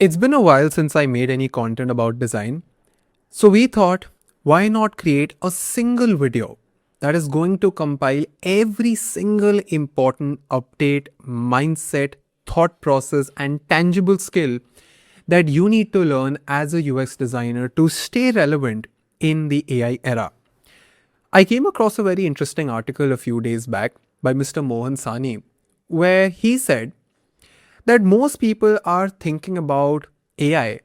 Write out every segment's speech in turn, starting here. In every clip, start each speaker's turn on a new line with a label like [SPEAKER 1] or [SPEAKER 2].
[SPEAKER 1] It's been a while since I made any content about design. So we thought, why not create a single video that is going to compile every single important update, mindset, thought process, and tangible skill that you need to learn as a UX designer to stay relevant in the AI era. I came across a very interesting article a few days back by Mr. Mohan Sani, where he said that most people are thinking about AI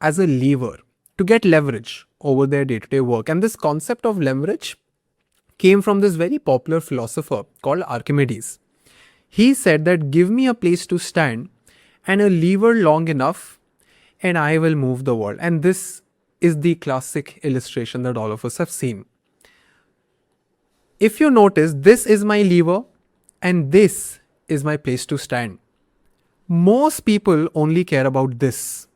[SPEAKER 1] as a lever to get leverage over their day to day work. And this concept of leverage came from this very popular philosopher called Archimedes. He said that give me a place to stand and a lever long enough, and I will move the world. And this is the classic illustration that all of us have seen. If you notice, this is my lever and this is my place to stand. Most people only care about this,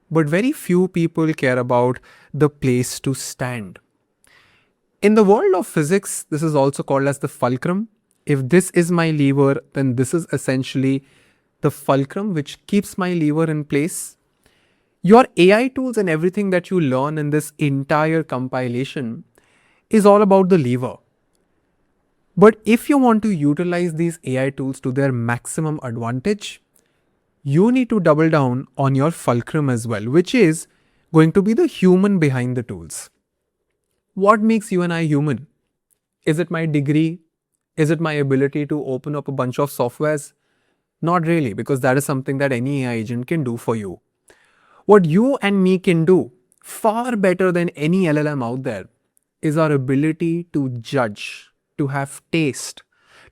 [SPEAKER 1] but very few people care about the place to stand. In the world of physics, this is also called as the fulcrum. If this is my lever, then this is essentially the fulcrum which keeps my lever in place. Your AI tools and everything that you learn in this entire compilation is all about the lever. But if you want to utilize these AI tools to their maximum advantage, you need to double down on your fulcrum as well, which is going to be the human behind the tools. What makes you and I human? Is it my degree? Is it my ability to open up a bunch of softwares? Not really, because that is something that any AI agent can do for you. What you and me can do far better than any LLM out there is our ability to judge, to have taste,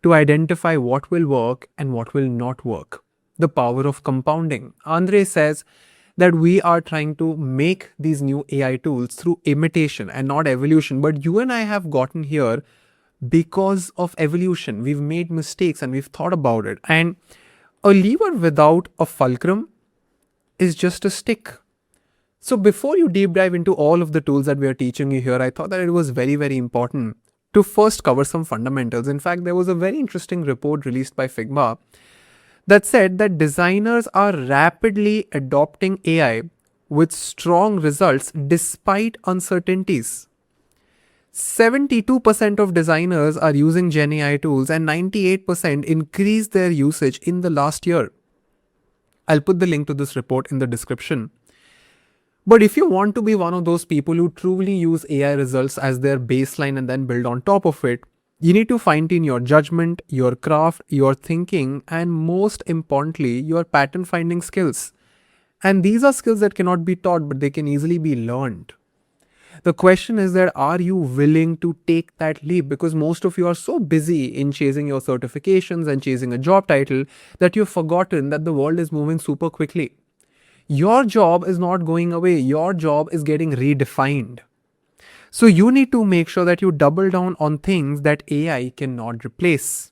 [SPEAKER 1] to identify what will work and what will not work. The power of compounding. Andre says that we are trying to make these new AI tools through imitation and not evolution. But you and I have gotten here because of evolution. We've made mistakes and we've thought about it. And a lever without a fulcrum is just a stick. So before you deep dive into all of the tools that we are teaching you here, I thought that it was very, very important to first cover some fundamentals. In fact, there was a very interesting report released by Figma that said that designers are rapidly adopting AI with strong results despite uncertainties. 72% of designers are using Gen AI tools and 98% increased their usage in the last year. I'll put the link to this report in the description. But if you want to be one of those people who truly use AI results as their baseline and then build on top of it, you need to fine-tune your judgment, your craft, your thinking, and most importantly, your pattern finding skills. And these are skills that cannot be taught, but they can easily be learned. The question is that are you willing to take that leap? Because most of you are so busy in chasing your certifications and chasing a job title that you've forgotten that the world is moving super quickly. Your job is not going away. Your job is getting redefined. So you need to make sure that you double down on things that AI cannot replace.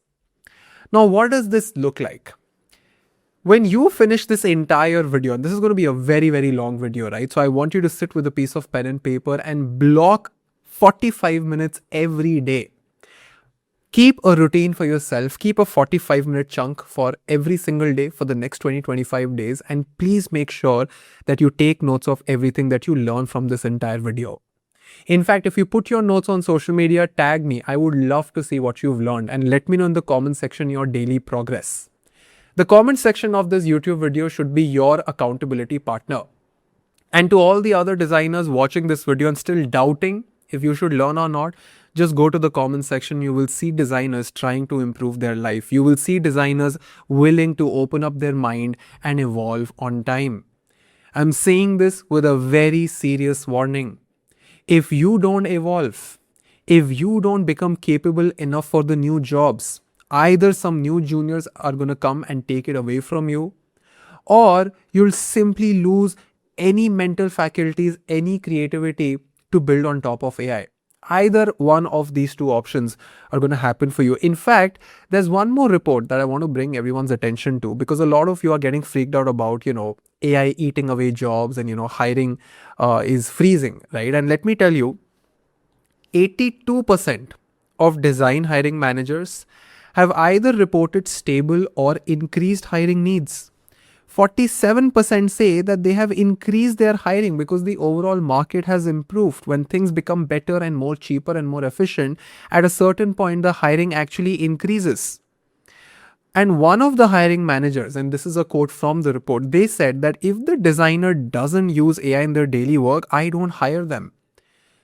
[SPEAKER 1] Now, what does this look like? When you finish this entire video, and this is going to be a very, very long video, right? So I want you to sit with a piece of pen and paper and block 45 minutes every day. Keep a routine for yourself. Keep a 45-minute chunk for every single day for the next 20-25 days. And please make sure that you take notes of everything that you learn from this entire video. In fact, if you put your notes on social media, tag me. I would love to see what you've learned and let me know in the comment section your daily progress. The comment section of this YouTube video should be your accountability partner. And to all the other designers watching this video and still doubting if you should learn or not, just go to the comment section. You will see designers trying to improve their life. You will see designers willing to open up their mind and evolve on time. I'm saying this with a very serious warning. If you don't evolve, if you don't become capable enough for the new jobs, either some new juniors are going to come and take it away from you, or you'll simply lose any mental faculties, any creativity to build on top of AI. Either one of these two options are going to happen for you. In fact, there's one more report that I want to bring everyone's attention to, because a lot of you are getting freaked out about, AI eating away jobs and, hiring is freezing, right? And let me tell you, 82% of design hiring managers have either reported stable or increased hiring needs. 47% say that they have increased their hiring because the overall market has improved. When things become better and more cheaper and more efficient, at a certain point, the hiring actually increases. And one of the hiring managers, and this is a quote from the report, they said that if the designer doesn't use AI in their daily work, I don't hire them.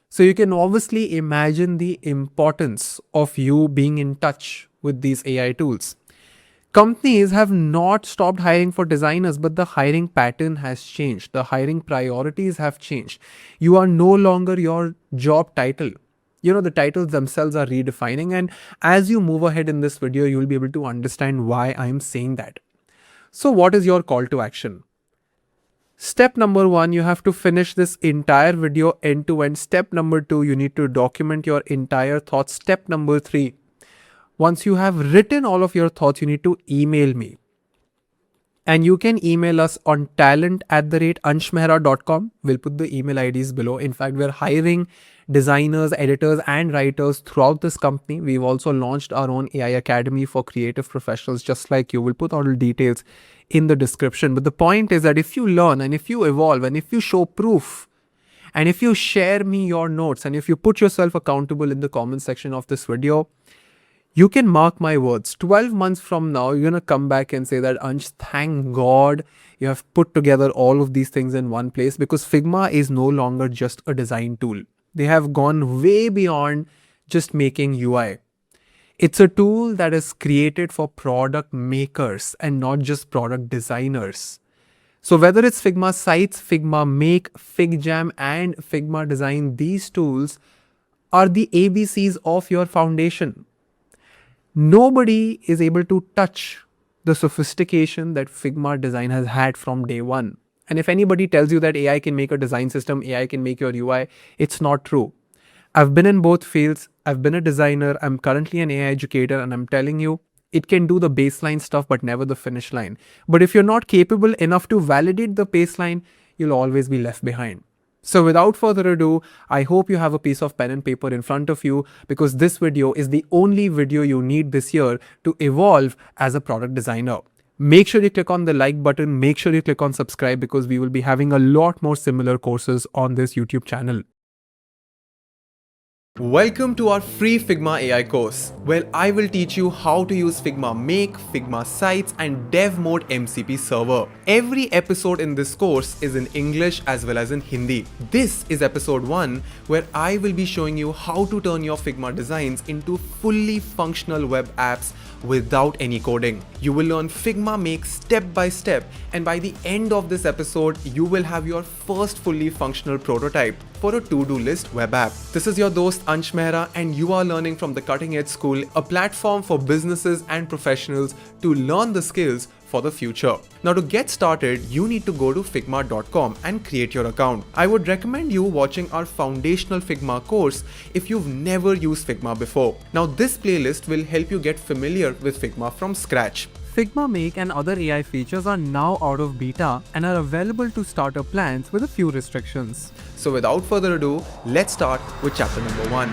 [SPEAKER 1] So you can obviously imagine the importance of you being in touch with these AI tools. Companies have not stopped hiring for designers, but the hiring pattern has changed. The hiring priorities have changed. You are no longer your job title. The titles themselves are redefining. And as you move ahead in this video, you'll be able to understand why I'm saying that. So, what is your call to action? Step number 1, you have to finish this entire video end to end. Step number 2, you need to document your entire thoughts. Step number 3, once you have written all of your thoughts, you need to email me. And you can email us on talent@anshmehra.com. We'll put the email IDs below. In fact, we're hiring designers, editors, and writers throughout this company. We've also launched our own AI Academy for creative professionals, just like you. We'll put all the details in the description. But the point is that if you learn and if you evolve and if you show proof, and if you share me your notes and if you put yourself accountable in the comment section of this video, you can mark my words. 12 months from now, you're going to come back and say that, Ansh, thank God you have put together all of these things in one place, because Figma is no longer just a design tool. They have gone way beyond just making UI. It's a tool that is created for product makers and not just product designers. So whether it's Figma Sites, Figma Make, FigJam, and Figma Design, these tools are the ABCs of your foundation. Nobody is able to touch the sophistication that Figma Design has had from day one. And if anybody tells you that AI can make a design system, AI can make your UI, it's not true. I've been in both fields. I've been a designer. I'm currently an AI educator, and I'm telling you, it can do the baseline stuff, but never the finish line. But if you're not capable enough to validate the baseline, you'll always be left behind. So without further ado, I hope you have a piece of pen and paper in front of you, because this video is the only video you need this year to evolve as a product designer. Make sure you click on the like button. Make sure you click on subscribe, because we will be having a lot more similar courses on this YouTube channel. Welcome to our free Figma AI course, where I will teach you how to use Figma Make, Figma Sites, and Dev Mode MCP server. Every episode in this course is in English as well as in Hindi. This is episode 1, where I will be showing you how to turn your Figma designs into fully functional web apps without any coding. You will learn Figma Make step by step, and by the end of this episode, you will have your first fully functional prototype for a to-do list web app. This is your dost Ansh Mehra, and you are learning from the Cutting Edge School, a platform for businesses and professionals to learn the skills for the future. Now, to get started, you need to go to figma.com and create your account. I would recommend you watching our foundational Figma course if you've never used Figma before. Now, this playlist will help you get familiar with Figma from scratch. Figma Make and other AI features are now out of beta and are available to starter plans with a few restrictions. So without further ado, let's start with chapter number 1.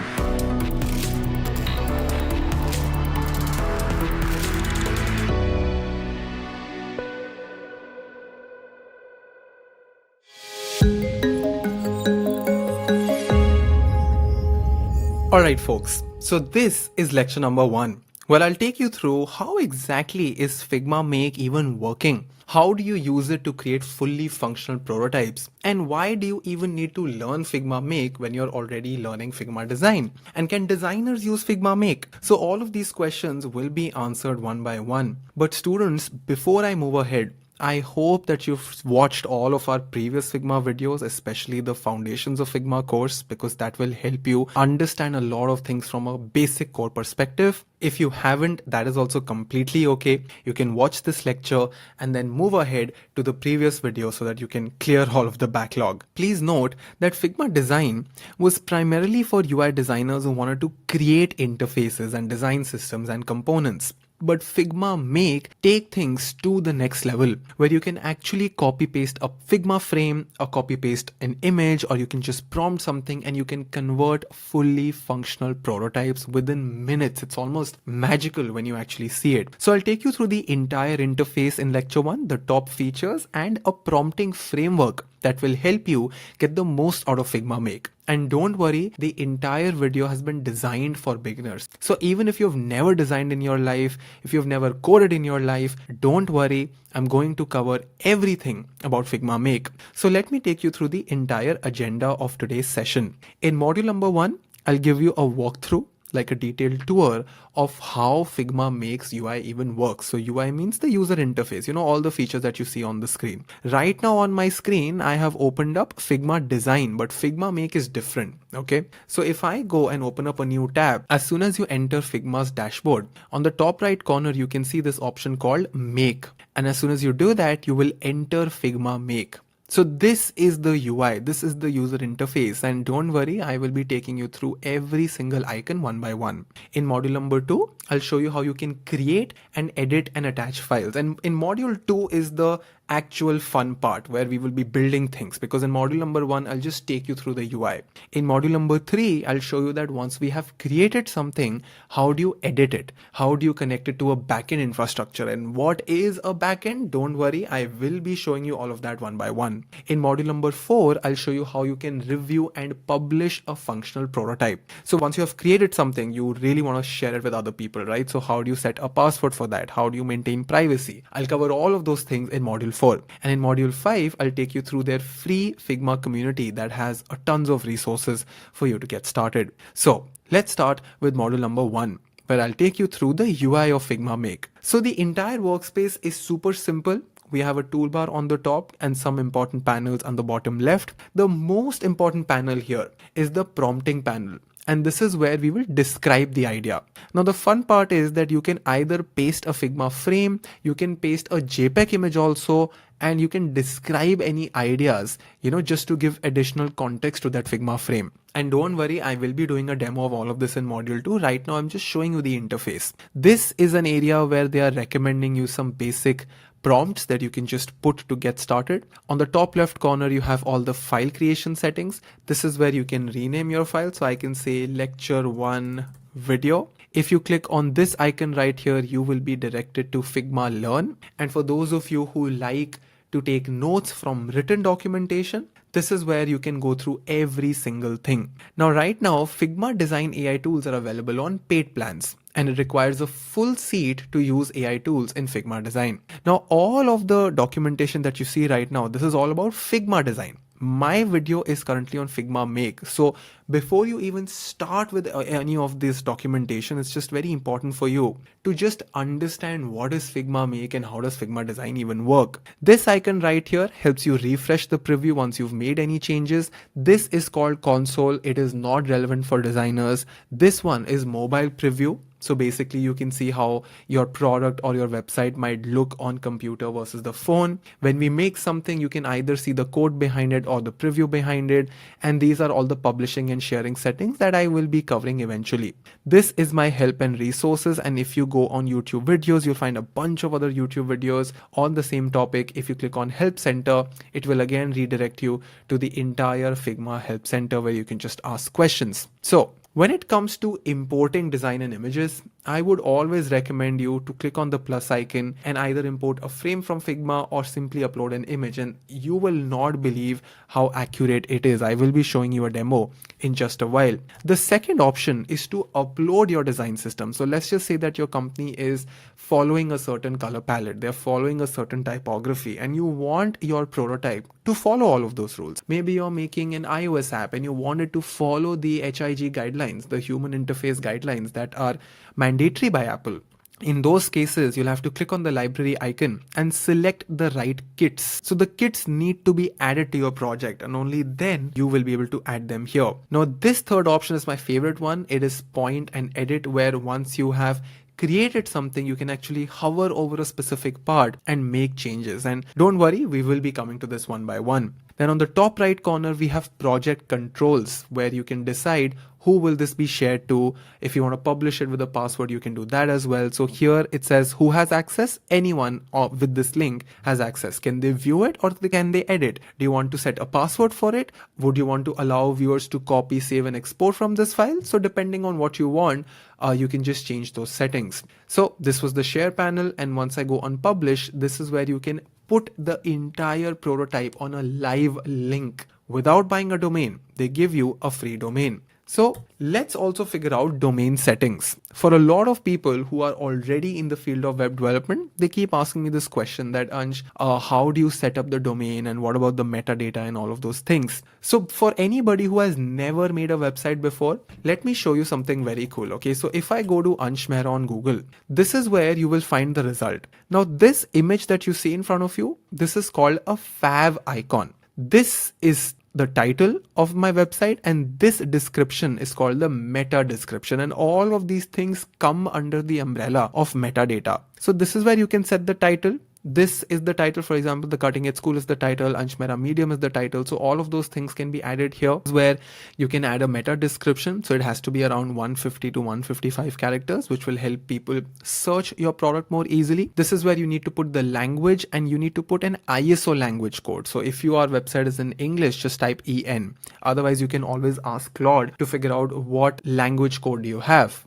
[SPEAKER 1] Alright folks, so this is lecture number 1. Well, I'll take you through how exactly is Figma Make even working? How do you use it to create fully functional prototypes? And why do you even need to learn Figma Make when you're already learning Figma Design? And can designers use Figma Make? So all of these questions will be answered one by one. But students, before I move ahead, I hope that you've watched all of our previous Figma videos, especially the Foundations of Figma course, because that will help you understand a lot of things from a basic core perspective. If you haven't, that is also completely okay. You can watch this lecture and then move ahead to the previous video so that you can clear all of the backlog. Please note that Figma Design was primarily for UI designers who wanted to create interfaces and design systems and components. But Figma Make take things to the next level where you can actually copy paste a Figma frame or copy paste an image, or you can just prompt something and you can convert fully functional prototypes within minutes. It's almost magical when you actually see it. So I'll take you through the entire interface in lecture 1, the top features and a prompting framework that will help you get the most out of Figma Make. And don't worry, the entire video has been designed for beginners. So even if you've never designed in your life, if you've never coded in your life, don't worry, I'm going to cover everything about Figma Make. So let me take you through the entire agenda of today's session. In module number 1, I'll give you a walkthrough, like a detailed tour of how Figma makes UI even works. So UI means the user interface, all the features that you see on the screen. Right now on my screen, I have opened up Figma design, but Figma make is different. Okay. So if I go and open up a new tab, as soon as you enter Figma's dashboard, on the top right corner, you can see this option called make. And as soon as you do that, you will enter Figma Make. So this is the UI, this is the user interface, and don't worry, I will be taking you through every single icon one by one. In module number 2, I'll show you how you can create and edit and attach files. And in module 2 is the actual fun part where we will be building things, because in module number 1, I'll just take you through the UI. In module number 3, I'll show you that once we have created something, how do you edit it? How do you connect it to a backend infrastructure? And what is a backend? Don't worry, I will be showing you all of that one by one. In module number 4, I'll show you how you can review and publish a functional prototype. So once you have created something, you really want to share it with other people, right? So how do you set a password for that? How do you maintain privacy? I'll cover all of those things in module 4. And in module 5, I'll take you through their free Figma community that has a tons of resources for you to get started. So let's start with module number 1, where I'll take you through the UI of Figma Make. So the entire workspace is super simple. We have a toolbar on the top and some important panels on the bottom left. The most important panel here is the prompting panel. And this is where we will describe the idea. Now the fun part is that you can either paste a Figma frame, you can paste a JPEG image also, and you can describe any ideas, just to give additional context to that Figma frame. And don't worry, I will be doing a demo of all of this in module 2. Right now, I'm just showing you the interface. This is an area where they are recommending you some basic prompts that you can just put to get started. On the top left corner, you have all the file creation settings. This is where you can rename your file. So I can say lecture 1 video. If you click on this icon right here, you will be directed to Figma Learn. And for those of you who like to take notes from written documentation, this is where you can go through every single thing. Now, right now, Figma Design AI tools are available on paid plans, and it requires a full seat to use AI tools in Figma Design. Now, all of the documentation that you see right now, this is all about Figma Design. My video is currently on Figma Make. So before you even start with any of this documentation, it's just very important for you to just understand what is Figma Make and how does Figma Design even work. This icon right here helps you refresh the preview once you've made any changes. This is called console. It is not relevant for designers. This one is mobile preview. So basically you can see how your product or your website might look on computer versus the phone. When we make something, you can either see the code behind it or the preview behind it. And these are all the publishing and sharing settings that I will be covering eventually. This is my help and resources. And if you go on YouTube videos, you'll find a bunch of other YouTube videos on the same topic. If you click on Help Center, it will again redirect you to the entire Figma Help Center where you can just ask questions. So when it comes to importing design and images, I would always recommend you to click on the plus icon and either import a frame from Figma or simply upload an image, and you will not believe how accurate it is. I will be showing you a demo in just a while. The second option is to upload your design system. So let's just say that your company is following a certain color palette, they're following a certain typography, and you want your prototype to follow all of those rules. Maybe you're making an iOS app and you want it to follow the HIG guidelines, the human interface guidelines that are mandatory by Apple. In those cases, you'll have to click on the library icon and select the right kits. So the kits need to be added to your project, and only then you will be able to add them here. Now, this third option is my favorite one. It is point and edit, where once you have created something, you can actually hover over a specific part and make changes. And don't worry, we will be coming to this one by one. Then on the top right corner, we have project controls, where you can decide who will this be shared to. If you want to publish it with a password, you can do that as well. So here it says who has access. Anyone with this link has access. Can they view it or can they edit? Do you want to set a password for it? Would you want to allow viewers to copy, save and export from this file? So depending on what you want, you can just change those settings. So this was the share panel, and once I go on publish, this is where you can put the entire prototype on a live link without buying a domain. They give you a free domain. So let's also figure out domain settings. For a lot of people who are already in the field of web development, they keep asking me this question that Ansh, how do you set up the domain and what about the metadata and all of those things? So for anybody who has never made a website before, let me show you something very cool. Okay, so if I go to Ansh Mehra on Google, this is where you will find the result. Now this image that you see in front of you, this is called a fav icon. This is the title of my website, and this description is called the meta description, and all of these things come under the umbrella of metadata. So this is where you can set the title. This is the title. For example, the Cutting Edge School is the title, Ansh Mehra Medium is the title. So all of those things can be added here, where you can add a meta description. So it has to be around 150 to 155 characters, which will help people search your product more easily. This is where you need to put the language, and you need to put an ISO language code. So if your website is in English, just type EN. Otherwise, you can always ask Claude to figure out what language code you have.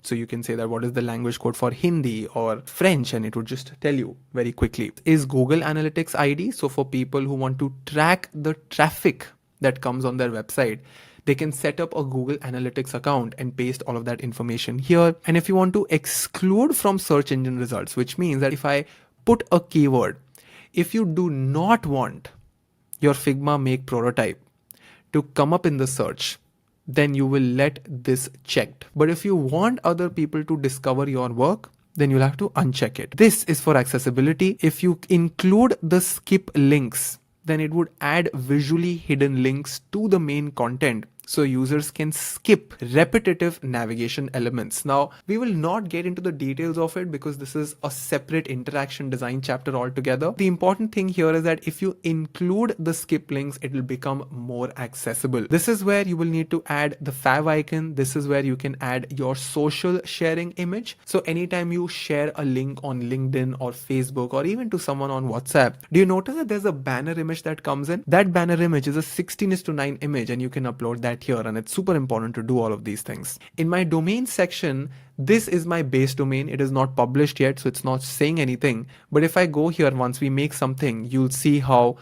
[SPEAKER 1] So you can say that what is the language code for Hindi or French, and it would just tell you very quickly. Is Google Analytics ID. So for people who want to track the traffic that comes on their website, they can set up a Google Analytics account and paste all of that information here. And if you want to exclude from search engine results, which means that if I put a keyword, if you do not want your Figma Make prototype to come up in the search, then you will let this checked. But if you want other people to discover your work, then you'll have to uncheck it. This is for accessibility. If you include the skip links, then it would add visually hidden links to the main content, so users can skip repetitive navigation elements. Now, we will not get into the details of it because this is a separate interaction design chapter altogether. The important thing here is that if you include the skip links, it will become more accessible. This is where you will need to add the fav icon. This is where you can add your social sharing image. So anytime you share a link on LinkedIn or Facebook or even to someone on WhatsApp, do you notice that there's a banner image that comes in? That banner image is a 16:9 image, and you can upload that here, and it's super important to do all of these things. In my domain section, this is my base domain. It is not published yet, so it's not saying anything. But if I go here, once we make something, you'll see how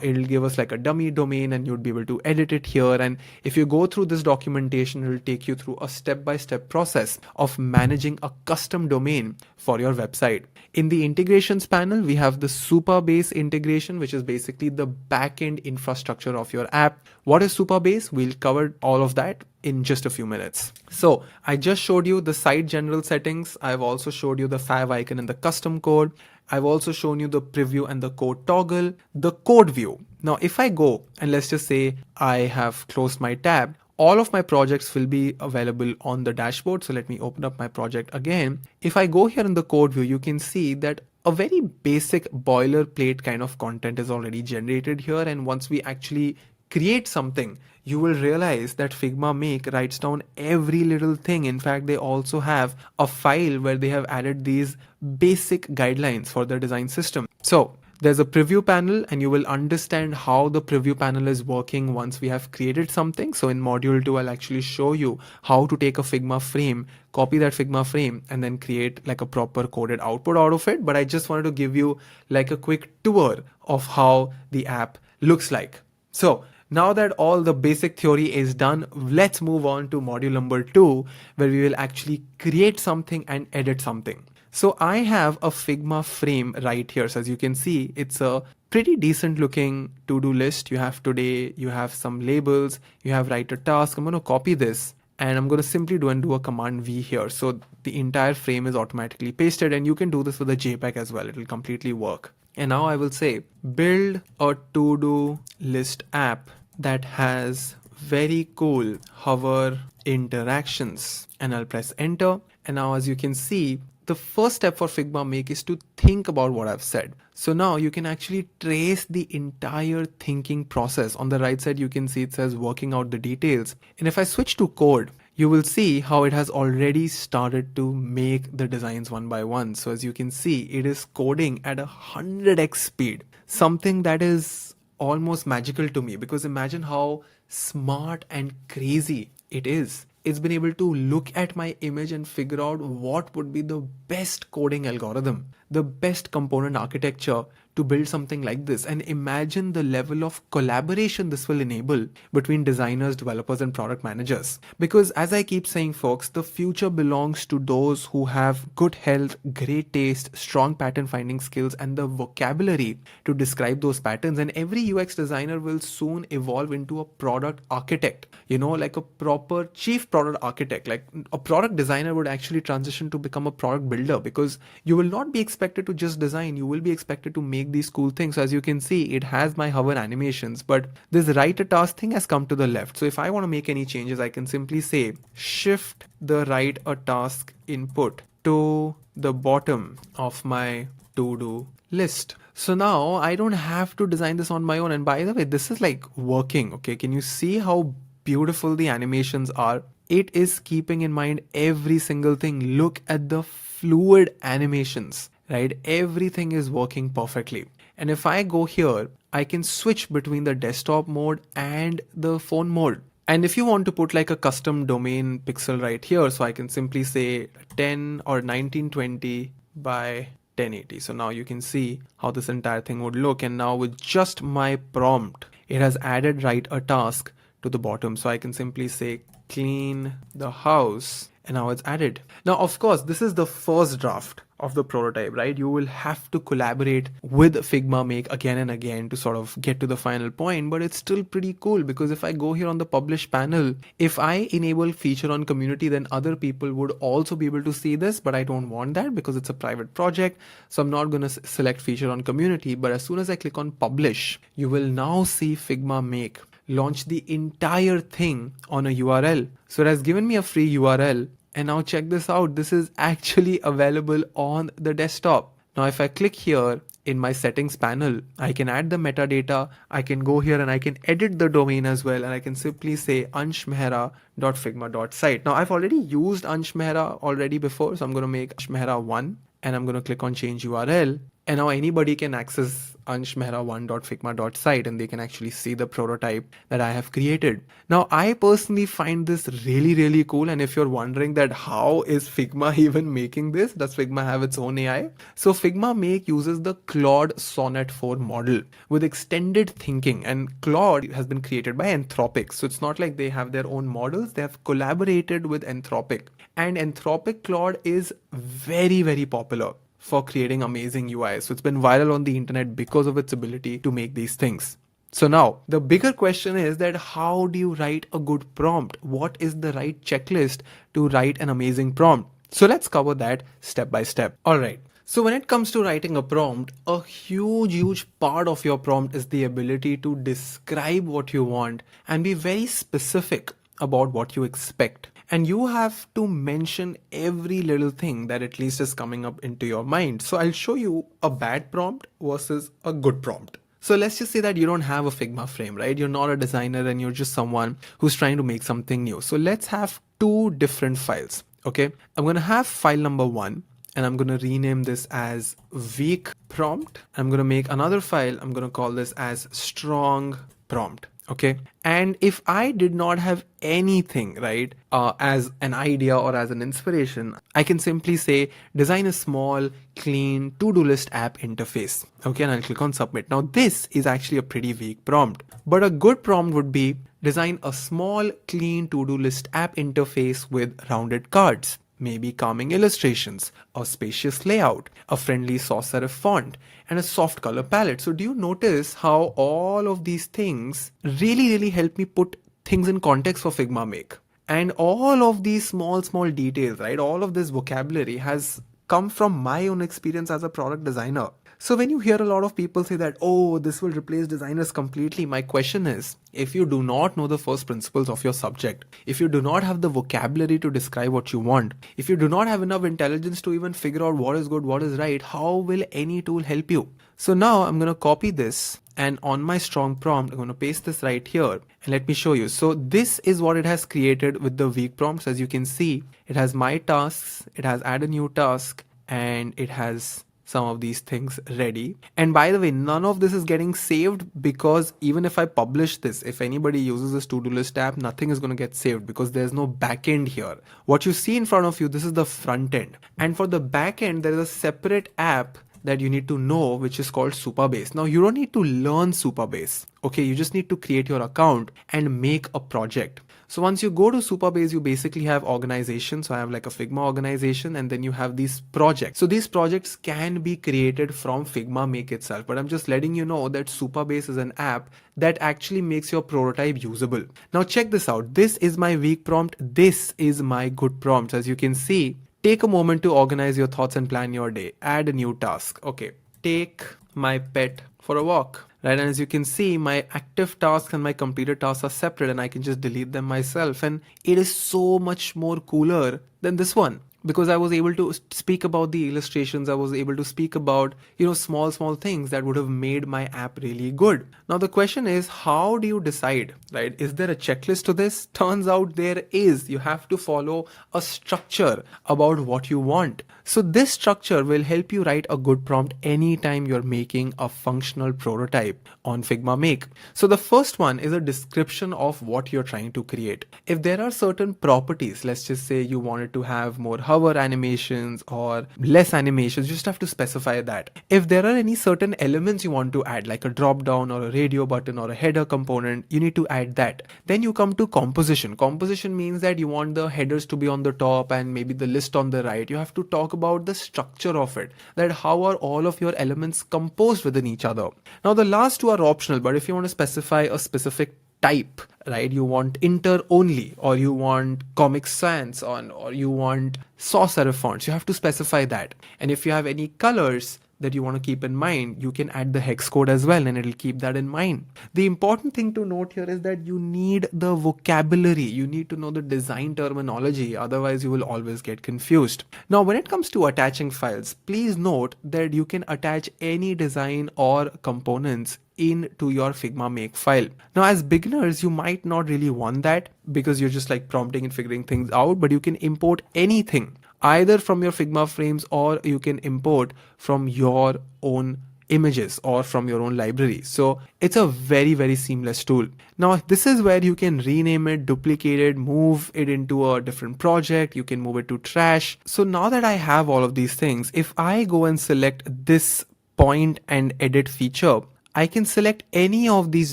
[SPEAKER 1] it'll give us like a dummy domain, and you'll be able to edit it here. And if you go through this documentation, it'll take you through a step-by-step process of managing a custom domain for your website. In the integrations panel, we have the Supabase integration, which is basically the backend infrastructure of your app. What is Supabase? We'll cover all of that in just a few minutes. So I just showed you the site general settings. I've also showed you the fav icon and the custom code. I've also shown you the preview and the code toggle, the code view. Now, if I go and let's just say I have closed my tab, all of my projects will be available on the dashboard. So let me open up my project again. If I go here in the code view, you can see that a very basic boilerplate kind of content is already generated here. And once we actually create something, you will realize that Figma Make writes down every little thing. In fact, they also have a file where they have added these basic guidelines for their design system. So there's a preview panel, and you will understand how the preview panel is working once we have created something. So in module 2, I'll actually show you how to take a Figma frame, copy that Figma frame, and then create like a proper coded output out of it. But I just wanted to give you like a quick tour of how the app looks like. So now that all the basic theory is done, let's move on to module number 2, where we will actually create something and edit something. So I have a Figma frame right here. So as you can see, it's a pretty decent looking to-do list. You have today, you have some labels, you have write a task. I'm going to copy this, and I'm going to simply do a command V here. So the entire frame is automatically pasted, and you can do this with a JPEG as well. It will completely work. And now I will say, build a to-do list app that has very cool hover interactions, and I'll press enter. And now as you can see, the first step for Figma Make is to think about what I've said. So now you can actually trace the entire thinking process. On the right side, you can see it says working out the details. And if I switch to code, you will see how it has already started to make the designs one by one. So as you can see, it is coding at 100x speed, something that is almost magical to me, because imagine how smart and crazy it is. It's been able to look at my image and figure out what would be the best coding algorithm, the best component architecture to build something like this. And imagine the level of collaboration this will enable between designers, developers, and product managers. Because as I keep saying, folks, the future belongs to those who have good health, great taste, strong pattern finding skills, and the vocabulary to describe those patterns. And every UX designer will soon evolve into a product architect, like a proper chief product architect. Like a product designer would actually transition to become a product builder, because you will not be expected to just design, you will be expected to make these cool things. So as you can see, it has my hover animations, but this write a task thing has come to the left. So if I want to make any changes, I can simply say shift the write a task input to the bottom of my to-do list. So now I don't have to design this on my own. And by the way, this is like working. Okay, can you see how beautiful the animations are? It is keeping in mind every single thing. Look at the fluid animations, right? Everything is working perfectly. And if I go here, I can switch between the desktop mode and the phone mode. And if you want to put like a custom domain pixel right here, so I can simply say 10 or 1920 by 1080. So now you can see how this entire thing would look. And now with just my prompt, it has added write a task to the bottom. So I can simply say clean the house, and now it's added. Now, of course, this is the first draft of the prototype, right? You will have to collaborate with Figma Make again and again to sort of get to the final point, but it's still pretty cool, because if I go here on the publish panel, if I enable feature on community, then other people would also be able to see this, but I don't want that because it's a private project. So I'm not going to select feature on community, but as soon as I click on publish, you will now see Figma Make launch the entire thing on a URL. So it has given me a free URL. And now check this out. This is actually available on the desktop. Now, if I click here in my settings panel, I can add the metadata. I can go here and I can edit the domain as well. And I can simply say anshmehra.figma.site. Now, I've already used Anshmehra already before. So I'm going to make Anshmehra1 and I'm going to click on change URL. And now anybody can access anshmehra1.figma.site and they can actually see the prototype that I have created. Now, I personally find this really, really cool. And if you're wondering that how is Figma even making this? Does Figma have its own AI? So Figma Make uses the Claude Sonnet 4 model with extended thinking, and Claude has been created by Anthropic. So it's not like they have their own models. They have collaborated with Anthropic, and Anthropic Claude is very, very popular for creating amazing UI. So it's been viral on the internet because of its ability to make these things. So now the bigger question is that how do you write a good prompt? What is the right checklist to write an amazing prompt? So let's cover that step by step. All right. So when it comes to writing a prompt, a huge part of your prompt is the ability to describe what you want and be very specific about what you expect. And you have to mention every little thing that at least is coming up into your mind. So I'll show you a bad prompt versus a good prompt. So let's just say that you don't have a Figma frame, right? You're not a designer and you're just someone who's trying to make something new. So let's have two different files. Okay. I'm going to have file number 1 and I'm going to rename this as weak prompt. I'm going to make another file. I'm going to call this as strong prompt. Okay. And if I did not have anything, right, as an idea or as an inspiration, I can simply say design a small, clean to-do list app interface. Okay. And I'll click on submit. Now this is actually a pretty vague prompt, but a good prompt would be design a small, clean to-do list app interface with rounded cards, maybe calming illustrations, a spacious layout, a friendly sans serif font, and a soft color palette. So do you notice how all of these things really help me put things in context for Figma Make? And all of these small details, right? All of this vocabulary has come from my own experience as a product designer. So when you hear a lot of people say that, oh, this will replace designers completely, my question is, if you do not know the first principles of your subject, if you do not have the vocabulary to describe what you want, if you do not have enough intelligence to even figure out what is good, what is right, how will any tool help you? So now I'm going to copy this, and on my strong prompt, I'm going to paste this right here and let me show you. So this is what it has created with the weak prompts. As you can see, it has my tasks, it has add a new task, and it has some of these things ready. And by the way, none of this is getting saved, because even if I publish this, if anybody uses this to-do list app, nothing is going to get saved because there's no backend here. What you see in front of you, this is the front end. And for the backend, there is a separate app that you need to know, which is called Supabase. Now you don't need to learn Supabase. Okay, you just need to create your account and make a project. So once you go to Supabase, you basically have organization. So I have like a Figma organization, and then you have these projects. So these projects can be created from Figma Make itself, but I'm just letting you know that Supabase is an app that actually makes your prototype usable. Now check this out. This is my weak prompt. This is my good prompt. As you can see, take a moment to organize your thoughts and plan your day. Add a new task. Okay, take my pet for a walk. Right, and as you can see, my active tasks and my completed tasks are separate, and I can just delete them myself. And it is so much more cooler than this one, because I was able to speak about the illustrations. I was able to speak about, small things that would have made my app really good. Now the question is, how do you decide, right? Is there a checklist to this? Turns out there is. You have to follow a structure about what you want. So this structure will help you write a good prompt anytime you're making a functional prototype on Figma Make. So the first one is a description of what you're trying to create. If there are certain properties, let's just say you wanted to have more hover animations or less animations, you just have to specify that. If there are any certain elements you want to add, like a drop down or a radio button or a header component, you need to add that. Then you come to composition. Composition means that you want the headers to be on the top and maybe the list on the right. You have to talk about the structure of it, that how are all of your elements composed within each other. Now the last two are optional, but if you want to specify a specific type, right? You want inter only, or you want Comic Sans on, or you want sans serif fonts, you have to specify that. And if you have any colors that you want to keep in mind, you can add the hex code as well, and it'll keep that in mind. The important thing to note here is that you need the vocabulary. You need to know the design terminology, otherwise you will always get confused. Now, when it comes to attaching files, please note that you can attach any design or components into your Figma Make file. Now, as beginners, you might not really want that because you're just like prompting and figuring things out, but you can import anything either from your Figma frames, or you can import from your own images or from your own library. So it's a very seamless tool. Now this is where you can rename it, duplicate it, move it into a different project. You can move it to trash. So now that I have all of these things, if I go and select this point and edit feature, I can select any of these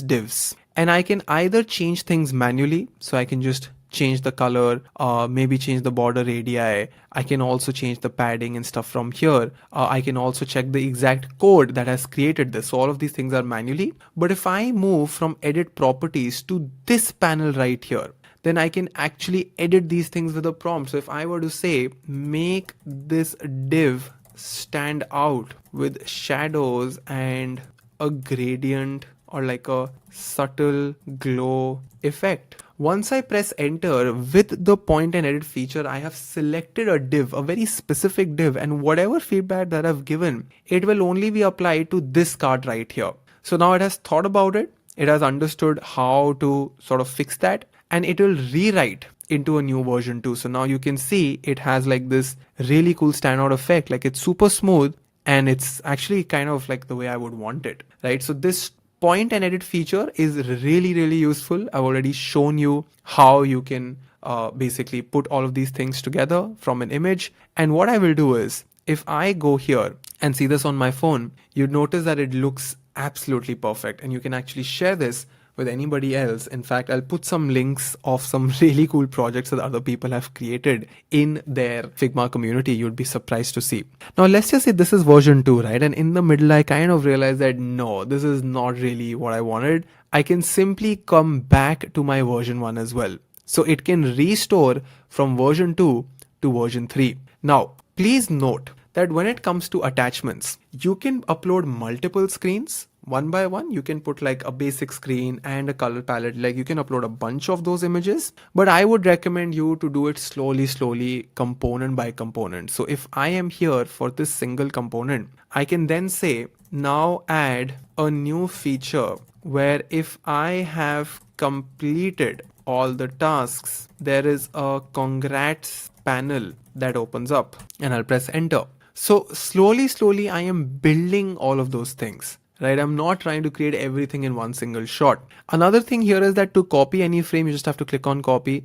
[SPEAKER 1] divs, and I can either change things manually. So I can just change the color, maybe change the border radii. I can also change the padding and stuff from here. I can also check the exact code that has created this. So all of these things are manually. But if I move from edit properties to this panel right here, then I can actually edit these things with a prompt. So if I were to say, make this div stand out with shadows and a gradient or like a subtle glow effect. Once I press enter with the point and edit feature, I have selected a div, a very specific div, and whatever feedback that I've given, it will only be applied to this card right here. So now it has thought about it. It has understood how to sort of fix that, and it will rewrite into a new version too. So now you can see it has like this really cool standout effect, like it's super smooth and it's actually kind of like the way I would want it, right? So this point and edit feature is really useful. I've already shown you how you can basically put all of these things together from an image. And what I will do is, if I go here and see this on my phone, you'd notice that it looks absolutely perfect, and you can actually share this with anybody else. In fact, I'll put some links of some really cool projects that other people have created in their Figma community. You'd be surprised to see. Now, let's just say this is version 2, right? And in the middle, I kind of realized that no, this is not really what I wanted. I can simply come back to my version 1 as well. So it can restore from version 2 to version 3. Now, please note that when it comes to attachments, you can upload multiple screens one by one. You can put like a basic screen and a color palette, like you can upload a bunch of those images, but I would recommend you to do it slowly, component by component. So if I am here for this single component, I can then say now add a new feature where if I have completed all the tasks, there is a congrats panel that opens up, and I'll press enter. So slowly, I am building all of those things, right? I'm not trying to create everything in one single shot. Another thing here is that to copy any frame, you just have to click on copy.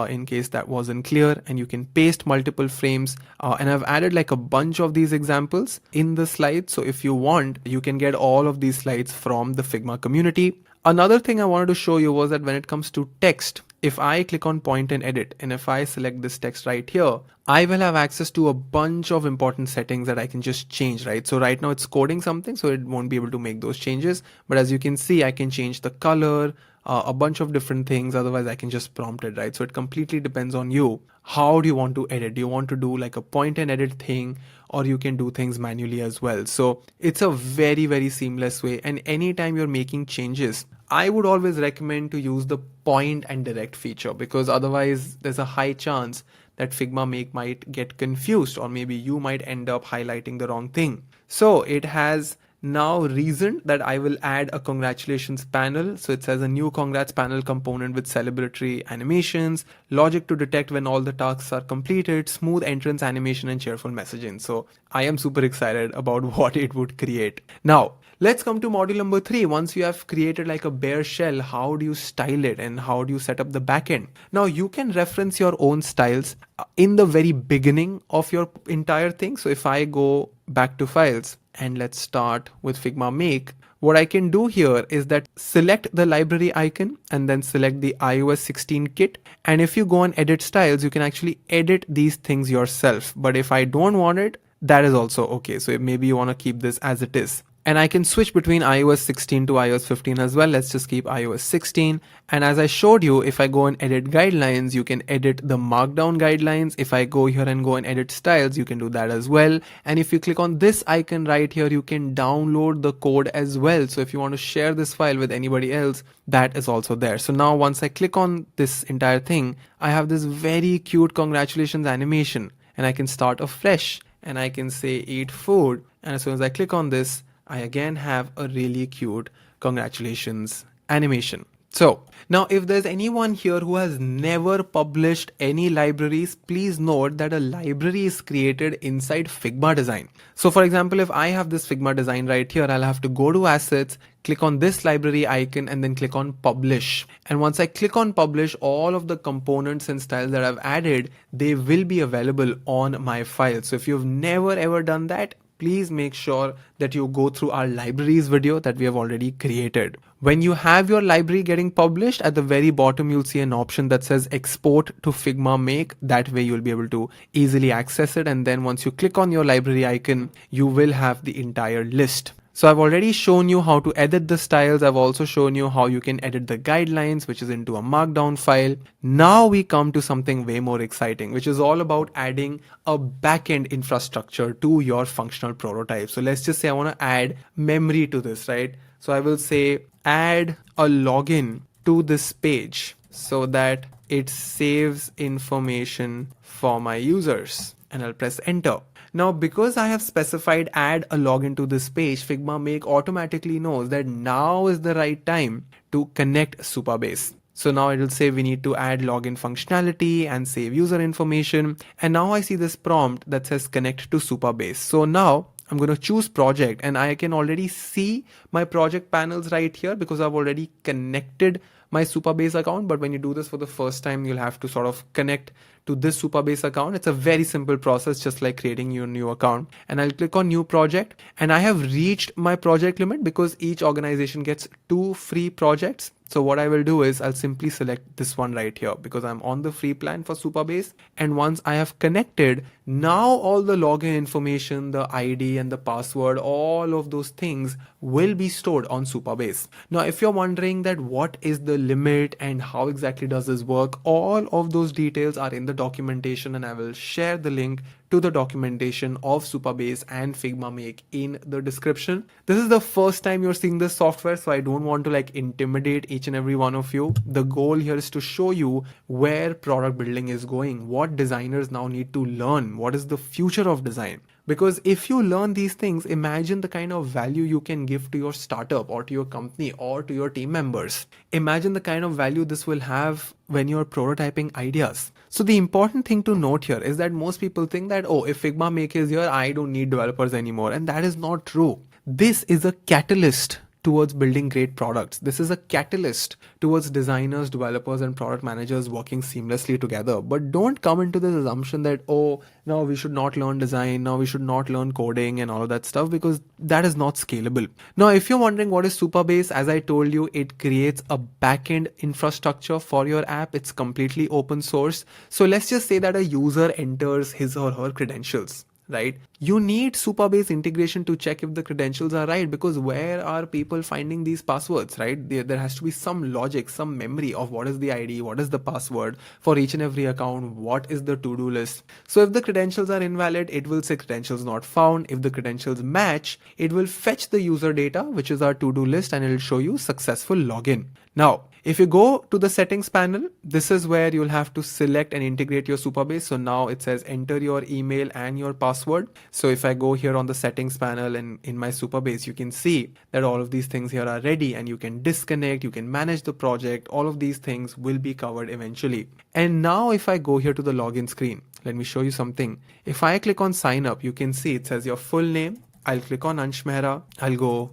[SPEAKER 1] In case that wasn't clear, and you can paste multiple frames, and I've added like a bunch of these examples in the slides, so if you want, you can get all of these slides from the Figma community. Another thing I wanted to show you was that when it comes to text, if I click on point and edit, and if I select this text right here, I will have access to a bunch of important settings that I can just change, right? So right now it's coding something, so it won't be able to make those changes. But as you can see, I can change the color, a bunch of different things. Otherwise I can just prompt it, right? So it completely depends on you. How do you want to edit? Do you want to do like a point and edit thing, or you can do things manually as well? So it's a very seamless way. And anytime you're making changes, I would always recommend to use the point and direct feature, because otherwise there's a high chance that Figma Make might get confused, or maybe you might end up highlighting the wrong thing. So it has now reasoned that I will add a congratulations panel. So it says a new congrats panel component with celebratory animations, logic to detect when all the tasks are completed, smooth entrance animation, and cheerful messaging. So I am super excited about what it would create. Now, let's come to module number 3. Once you have created like a bare shell, how do you style it and how do you set up the backend? Now you can reference your own styles in the very beginning of your entire thing. So if I go back to files and let's start with Figma Make, what I can do here is that select the library icon and then select the iOS 16 kit. And if you go on edit styles, you can actually edit these things yourself. But if I don't want it, that is also okay. So maybe you want to keep this as it is. And I can switch between iOS 16 to iOS 15 as well. Let's just keep iOS 16. And as I showed you, if I go and edit guidelines, you can edit the markdown guidelines. If I go here and go and edit styles, you can do that as well. And if you click on this icon right here, you can download the code as well. So if you want to share this file with anybody else, that is also there. So now once I click on this entire thing, I have this very cute congratulations animation, and I can start afresh and I can say eat food. And as soon as I click on this, I again have a really cute congratulations animation. So now if there's anyone here who has never published any libraries, please note that a library is created inside Figma Design. So for example, if I have this Figma Design right here, I'll have to go to assets, click on this library icon, and then click on publish. And once I click on publish, all of the components and styles that I've added, they will be available on my file. So if you've never ever done that, please make sure that you go through our libraries video that we have already created. When you have your library getting published, at the very bottom you'll see an option that says export to Figma Make. That way you'll be able to easily access it, and then once you click on your library icon, you will have the entire list. So I've already shown you how to edit the styles. I've also shown you how you can edit the guidelines, which is into a markdown file. Now we come to something way more exciting, which is all about adding a backend infrastructure to your functional prototype. So let's just say I want to add memory to this, right? So I will say add a login to this page so that it saves information for my users, and I'll press enter. Now, because I have specified add a login to this page, Figma Make automatically knows that now is the right time to connect Supabase. So now it will say we need to add login functionality and save user information. And now I see this prompt that says connect to Supabase. So now I'm going to choose project, and I can already see my project panels right here because I've already connected my Supabase account. But when you do this for the first time, you'll have to sort of connect to this Supabase account. It's a very simple process, just like creating your new account. And I'll click on new project, and I have reached my project limit because each organization gets 2 free projects. So what I will do is I'll simply select this one right here because I'm on the free plan for Supabase. And once I have connected, now all the login information, the ID and the password, all of those things will be stored on Supabase. Now, if you're wondering that what is the limit and how exactly does this work, all of those details are in the documentation, and I will share the link to the documentation of Supabase and Figma Make in the description. This is the first time you're seeing this software, so I don't want to like intimidate each and every one of you. The goal here is to show you where product building is going, what designers now need to learn, what is the future of design. Because if you learn these things, imagine the kind of value you can give to your startup or to your company or to your team members. Imagine the kind of value this will have when you're prototyping ideas. So the important thing to note here is that most people think that, oh, if Figma Make is here, I don't need developers anymore. And that is not true. This is a catalyst towards building great products. This is a catalyst towards designers, developers, and product managers working seamlessly together. But don't come into this assumption that, oh, no, we should not learn design, now we should not learn coding and all of that stuff, because that is not scalable. Now, if you're wondering what is Supabase, as I told you, it creates a backend infrastructure for your app. It's completely open source. So let's just say that a user enters his or her credentials, right? You need Supabase integration to check if the credentials are right, because where are people finding these passwords, right? There has to be some logic, some memory of what is the ID, what is the password for each and every account, what is the to-do list. So if the credentials are invalid, it will say credentials not found. If the credentials match, it will fetch the user data, which is our to-do list, and it will show you successful login. Now, if you go to the settings panel, this is where you'll have to select and integrate your Supabase. So now it says enter your email and your password. So if I go here on the settings panel and in my Supabase, you can see that all of these things here are ready, and you can disconnect, you can manage the project. All of these things will be covered eventually. And now if I go here to the login screen, let me show you something. If I click on sign up, you can see it says your full name. I'll click on Ansh Mehra. I'll go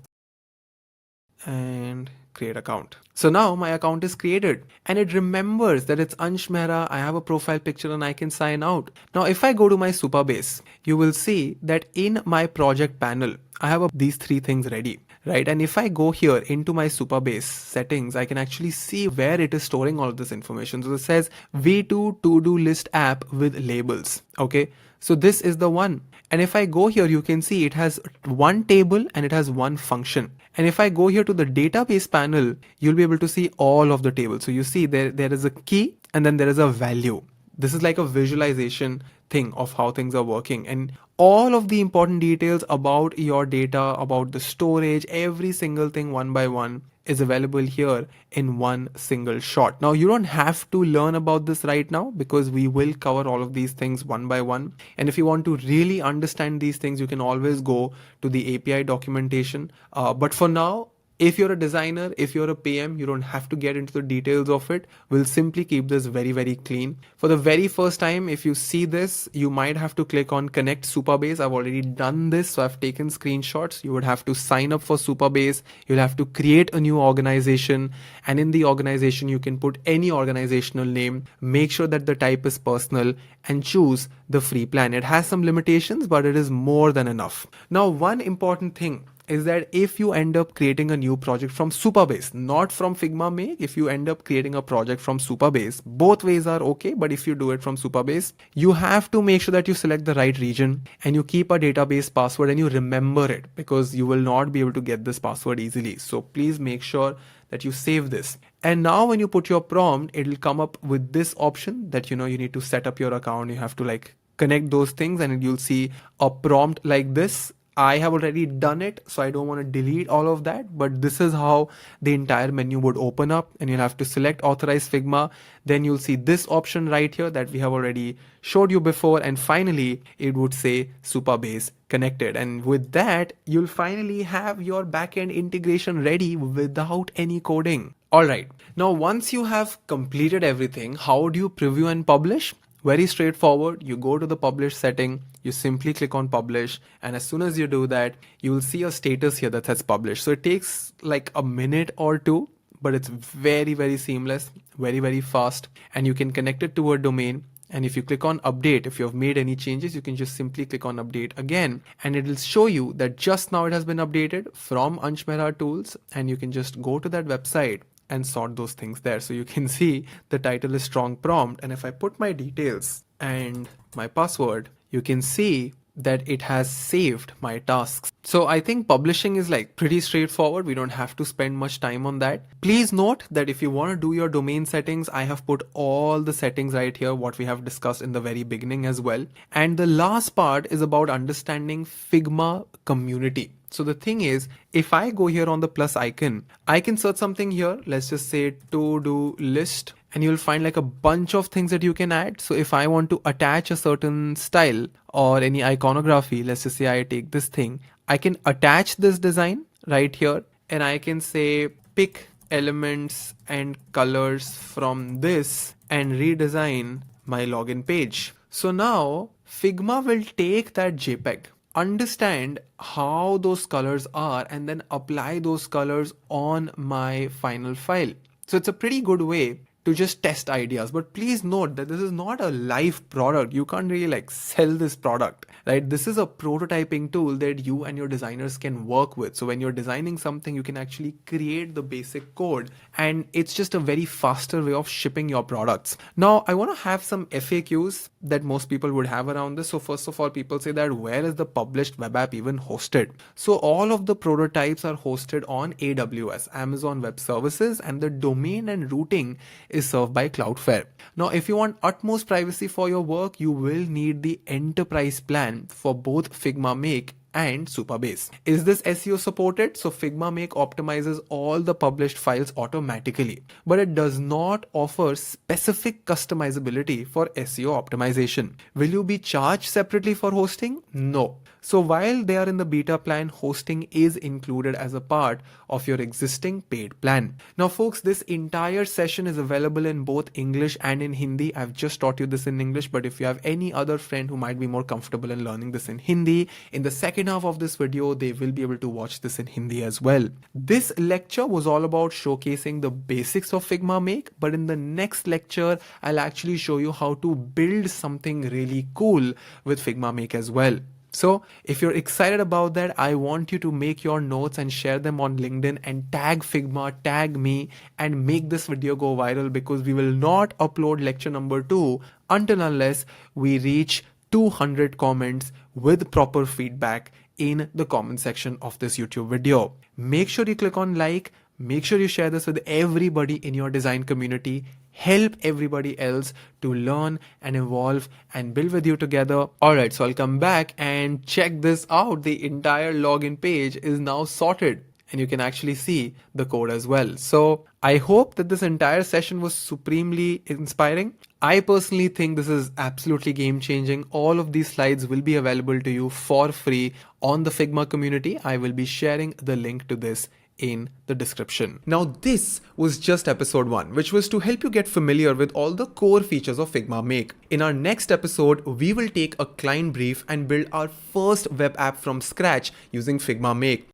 [SPEAKER 1] and create account. So now my account is created and it remembers that it's Ansh Mehra. I have a profile picture and I can sign out. Now, if I go to my Supabase, you will see that in my project panel, I have these three things ready, right? And if I go here into my Supabase settings, I can actually see where it is storing all of this information. So it says V2 to-do list app with labels. Okay. So this is the one. And if I go here, you can see it has one table and it has one function. And if I go here to the database panel, you'll be able to see all of the tables. So you see there is a key and then there is a value. This is like a visualization thing of how things are working, and all of the important details about your data, about the storage, every single thing one by one is available here in one single shot. Now, you don't have to learn about this right now because we will cover all of these things one by one. And if you want to really understand these things, you can always go to the API documentation. But for now, if you're a designer, if you're a PM, you don't have to get into the details of it. We'll simply keep this very, very clean. For the very first time, if you see this, you might have to click on Connect Supabase. I've already done this, so I've taken screenshots. You would have to sign up for Supabase. You'll have to create a new organization. And in the organization, you can put any organizational name. Make sure that the type is personal and choose the free plan. It has some limitations, but it is more than enough. Now, one important thing is that if you end up creating a new project from Supabase, not from Figma Make, if you end up creating a project from Supabase, both ways are okay. But if you do it from Supabase, you have to make sure that you select the right region and you keep a database password and you remember it, because you will not be able to get this password easily. So please make sure that you save this. And now when you put your prompt, it will come up with this option that, you need to set up your account. You have to like connect those things and you'll see a prompt like this. I have already done it, so I don't want to delete all of that, but this is how the entire menu would open up, and you'll have to select authorize Figma. Then you'll see this option right here that we have already showed you before. And finally, it would say Supabase connected. And with that, you'll finally have your backend integration ready without any coding. All right. Now, once you have completed everything, how do you preview and publish? Very straightforward. You go to the publish setting, you simply click on publish, and as soon as you do that, you will see a status here that says publish. So it takes like a minute or two, but it's very, very seamless, very, very fast, and you can connect it to a domain. And if you click on update, if you have made any changes, you can just simply click on update again, and it will show you that just now it has been updated from Ansh Mehra Tools, and you can just go to that website and sort those things there. So you can see the title is strong prompt. And if I put my details and my password, you can see that it has saved my tasks. So I think publishing is like pretty straightforward. We don't have to spend much time on that. Please note that if you want to do your domain settings, I have put all the settings right here, what we have discussed in the very beginning as well. And the last part is about understanding Figma community. So the thing is, if I go here on the plus icon, I can search something here. Let's just say to-do list, and you'll find like a bunch of things that you can add. So if I want to attach a certain style or any iconography, let's just say I take this thing, I can attach this design right here, and I can say pick elements and colors from this and redesign my login page. So now Figma will take that JPEG, understand how those colors are, and then apply those colors on my final file. So it's a pretty good way to just test ideas. But please note that this is not a live product. You can't really like sell this product, right? This is a prototyping tool that you and your designers can work with. So when you're designing something, you can actually create the basic code, and it's just a very faster way of shipping your products. Now, I want to have some FAQs that most people would have around this. So first of all, people say that where is the published web app even hosted? So all of the prototypes are hosted on AWS, Amazon Web Services, and the domain and routing is served by Cloudflare. Now, if you want utmost privacy for your work, you will need the enterprise plan for both Figma Make and Supabase. Is this SEO supported? So Figma Make optimizes all the published files automatically, but it does not offer specific customizability for SEO optimization. Will you be charged separately for hosting? No. So while they are in the beta plan, hosting is included as a part of your existing paid plan. Now folks, this entire session is available in both English and in Hindi. I've just taught you this in English, but if you have any other friend who might be more comfortable in learning this in Hindi, in the second half of this video, they will be able to watch this in Hindi as well. This lecture was all about showcasing the basics of Figma Make, but in the next lecture, I'll actually show you how to build something really cool with Figma Make as well. So if you're excited about that, I want you to make your notes and share them on LinkedIn and tag Figma, tag me, and make this video go viral, because we will not upload lecture number 2 until unless we reach 200 comments with proper feedback in the comment section of this YouTube video. Make sure you click on like, make sure you share this with everybody in your design community. Help everybody else to learn and evolve and build with you together. Alright, so I'll come back and check this out. The entire login page is now sorted, and you can actually see the code as well. So I hope that this entire session was supremely inspiring. I personally think this is absolutely game changing. All of these slides will be available to you for free on the Figma community. I will be sharing the link to this in the description. Now this was just episode 1, which was to help you get familiar with all the core features of Figma Make. In our next episode, we will take a client brief and build our first web app from scratch using Figma Make.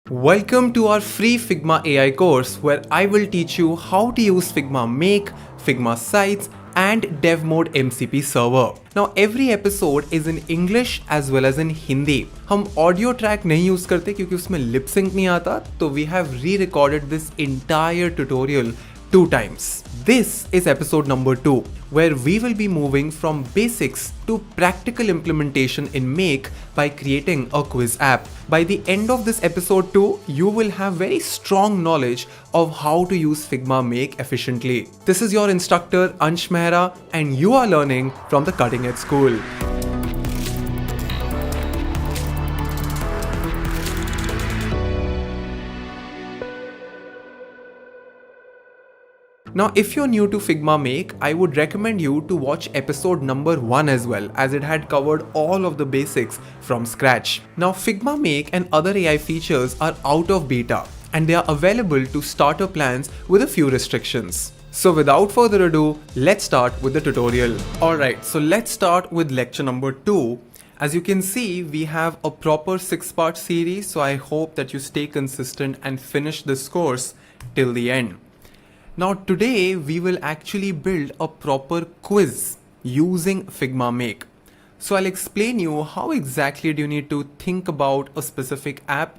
[SPEAKER 1] Welcome to our free Figma AI course, where I will teach you how to use Figma Make, Figma Sites, and dev mode MCP server. Now every episode is in English as well as in Hindi. हम audio track नहीं use करते क्योंकि उसमें lip sync नहीं आता, तो we have re-recorded this entire tutorial 2 times. This is episode number 2, where we will be moving from basics to practical implementation in Make by creating a quiz app. By the end of this episode 2, you will have very strong knowledge of how to use Figma Make efficiently. This is your instructor Ansh Mehra, and you are learning from the Cutting Edge School. Now, if you're new to Figma Make, I would recommend you to watch episode number 1 as well, as it had covered all of the basics from scratch. Now, Figma Make and other AI features are out of beta, and they are available to starter plans with a few restrictions. So without further ado, let's start with the tutorial. Alright, so let's start with lecture number 2. As you can see, we have a proper 6-part series, so I hope that you stay consistent and finish this course till the end. Now today we will actually build a proper quiz using Figma Make. So I'll explain you how exactly do you need to think about a specific app,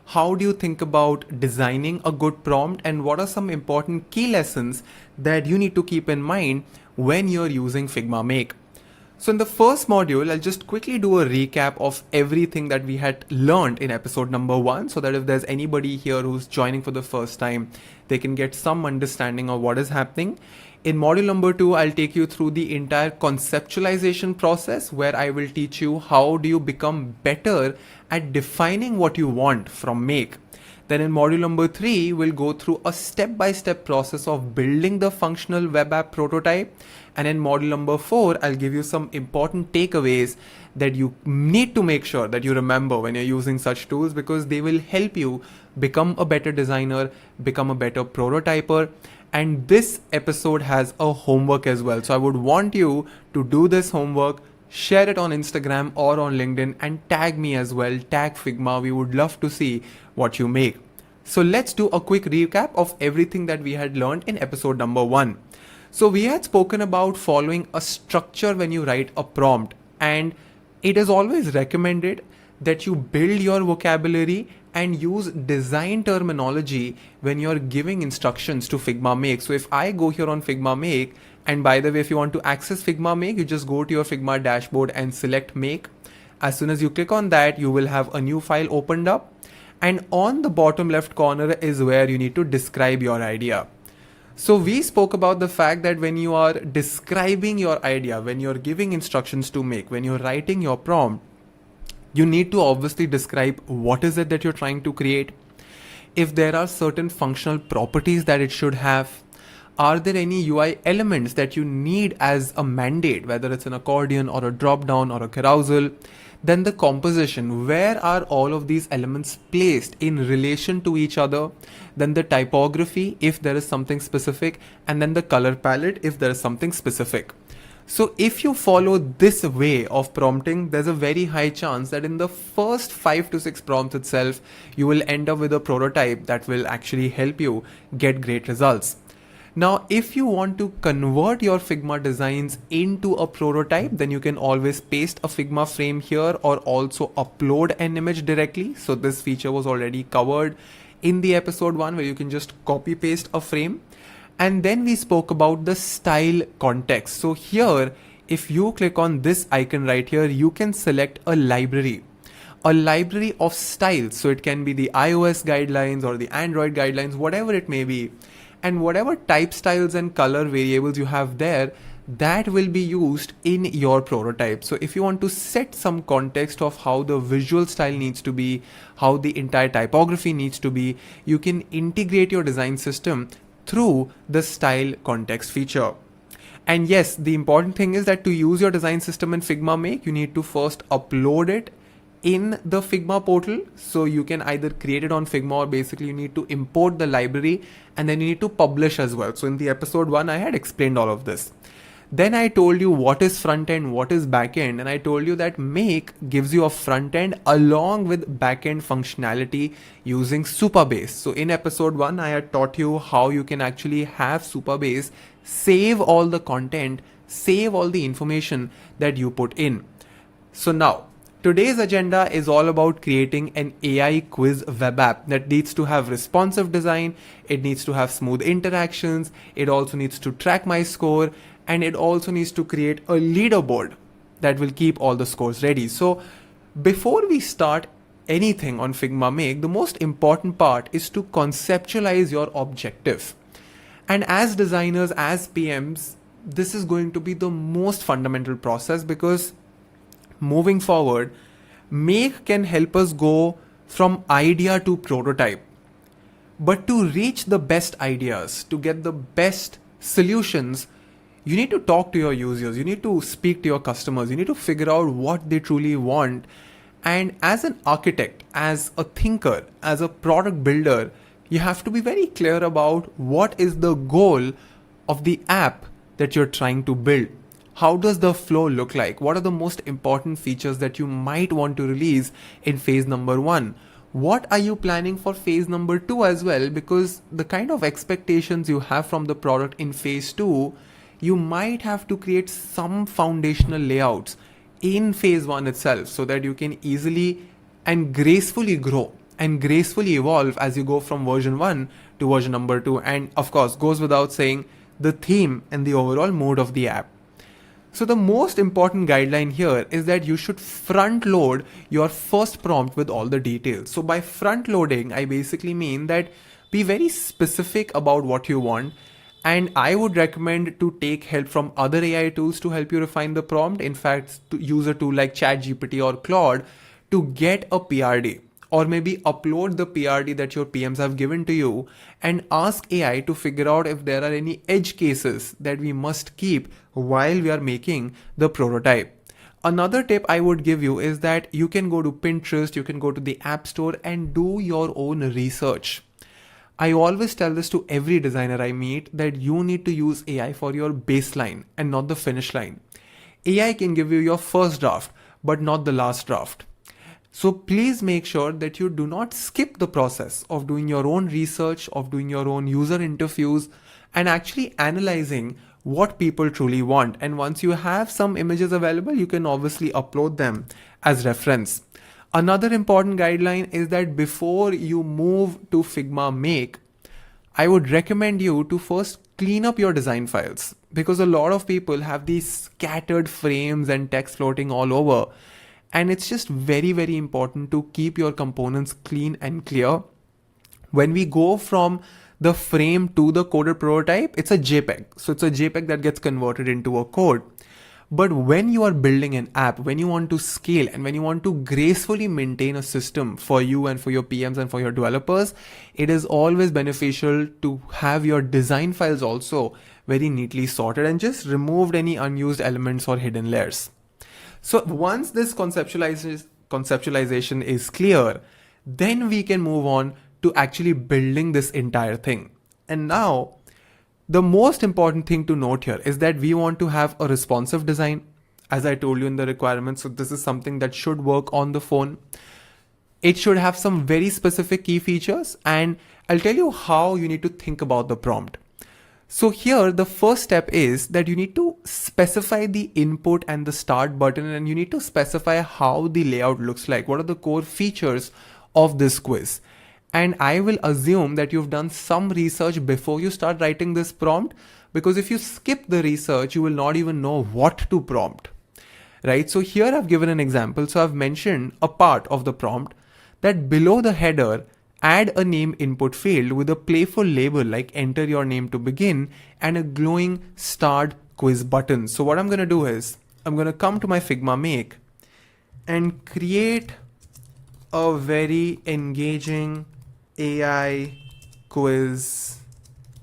[SPEAKER 1] how do you think about designing a good prompt, and what are some important key lessons that you need to keep in mind when you're using Figma Make. So in the first module, I'll just quickly do a recap of everything that we had learned in episode number 1, so that if there's anybody here who's joining for the first time, they can get some understanding of what is happening. In module number 2, I'll take you through the entire conceptualization process, where I will teach you how do you become better at defining what you want from Make. Then in module number 3, we'll go through a step-by-step process of building the functional web app prototype. And in module number 4, I'll give you some important takeaways that you need to make sure that you remember when you're using such tools, because they will help you become a better designer, become a better prototyper. And this episode has a homework as well. So I would want you to do this homework, share it on Instagram or on LinkedIn, and tag me as well, tag Figma. We would love to see what you make. So let's do a quick recap of everything that we had learned in episode number 1. So we had spoken about following a structure when you write a prompt, and it is always recommended that you build your vocabulary and use design terminology when you're giving instructions to Figma Make. So if I go here on Figma Make, and by the way, if you want to access Figma Make, you just go to your Figma dashboard and select Make. As soon as you click on that, you will have a new file opened up. And on the bottom left corner is where you need to describe your idea. So we spoke about the fact that when you are describing your idea, when you're giving instructions to Make, when you're writing your prompt, you need to obviously describe what is it that you're trying to create. If there are certain functional properties that it should have, are there any UI elements that you need as a mandate, whether it's an accordion or a drop down or a carousel? Then the composition, where are all of these elements placed in relation to each other? Then the typography, if there is something specific, and then the color palette, if there is something specific. So if you follow this way of prompting, there's a very high chance that in the first 5 to 6 prompts itself, you will end up with a prototype that will actually help you get great results. Now, if you want to convert your Figma designs into a prototype, then you can always paste a Figma frame here or also upload an image directly. So this feature was already covered in the episode 1, where you can just copy paste a frame. And then we spoke about the style context. So here, if you click on this icon right here, you can select a library of styles. So it can be the iOS guidelines or the Android guidelines, whatever it may be. And whatever type styles and color variables you have there, that will be used in your prototype. So if you want to set some context of how the visual style needs to be, how the entire typography needs to be, you can integrate your design system through the style context feature. And yes, the important thing is that to use your design system in Figma Make, you need to first upload it in the Figma portal. So you can either create it on Figma, or basically you need to import the library and then you need to publish as well. So in the episode 1, I had explained all of this. Then I told you what is front end, what is back end, and I told you that Make gives you a front end along with back end functionality using Supabase. So in episode 1, I had taught you how you can actually have Supabase save all the content, save all the information that you put in. So now, today's agenda is all about creating an AI quiz web app that needs to have responsive design, it needs to have smooth interactions, it also needs to track my score, and it also needs to create a leaderboard that will keep all the scores ready. So before we start anything on Figma Make, the most important part is to conceptualize your objective. And as designers, as PMs, this is going to be the most fundamental process, because moving forward, Make can help us go from idea to prototype. But to reach the best ideas, to get the best solutions, you need to talk to your users, you need to speak to your customers, you need to figure out what they truly want. And as an architect, as a thinker, as a product builder, you have to be very clear about what is the goal of the app that you're trying to build. How does the flow look like? What are the most important features that you might want to release in phase number 1? What are you planning for phase number 2 as well? Because the kind of expectations you have from the product in phase 2, you might have to create some foundational layouts in phase 1 itself, so that you can easily and gracefully grow and gracefully evolve as you go from version 1 to version number 2. And of course, goes without saying, the theme and the overall mood of the app. So the most important guideline here is that you should front load your first prompt with all the details. So by front loading, I basically mean that be very specific about what you want. And I would recommend to take help from other AI tools to help you refine the prompt. In fact, to use a tool like ChatGPT or Claude to get a PRD, or maybe upload the PRD that your PMs have given to you and ask AI to figure out if there are any edge cases that we must keep while we are making the prototype. Another tip I would give you is that you can go to Pinterest, you can go to the App Store and do your own research. I always tell this to every designer I meet that you need to use AI for your baseline and not the finish line. AI can give you your first draft, but not the last draft. So please make sure that you do not skip the process of doing your own research, of doing your own user interviews, and actually analyzing what people truly want. And once you have some images available, you can obviously upload them as reference. Another important guideline is that before you move to Figma Make, I would recommend you to first clean up your design files, because a lot of people have these scattered frames and text floating all over. And it's just very, very important to keep your components clean and clear. When we go from the frame to the coded prototype, it's a JPEG. So it's a JPEG that gets converted into a code. But when you are building an app, when you want to scale and when you want to gracefully maintain a system for you and for your PMs and for your developers, it is always beneficial to have your design files also very neatly sorted and just removed any unused elements or hidden layers. So once this conceptualization is clear, then we can move on to actually building this entire thing. And now, the most important thing to note here is that we want to have a responsive design, as I told you in the requirements. So this is something that should work on the phone. It should have some very specific key features, and I'll tell you how you need to think about the prompt. So here, the first step is that you need to specify the input and the start button, and you need to specify how the layout looks like. What are the core features of this quiz? And I will assume that you've done some research before you start writing this prompt, because if you skip the research, you will not even know what to prompt, right? So here I've given an example. So I've mentioned a part of the prompt that below the header, add a name input field with a playful label like enter your name to begin and a glowing start quiz button. So what I'm going to do is I'm going to come to my Figma Make and create a very engaging AI quiz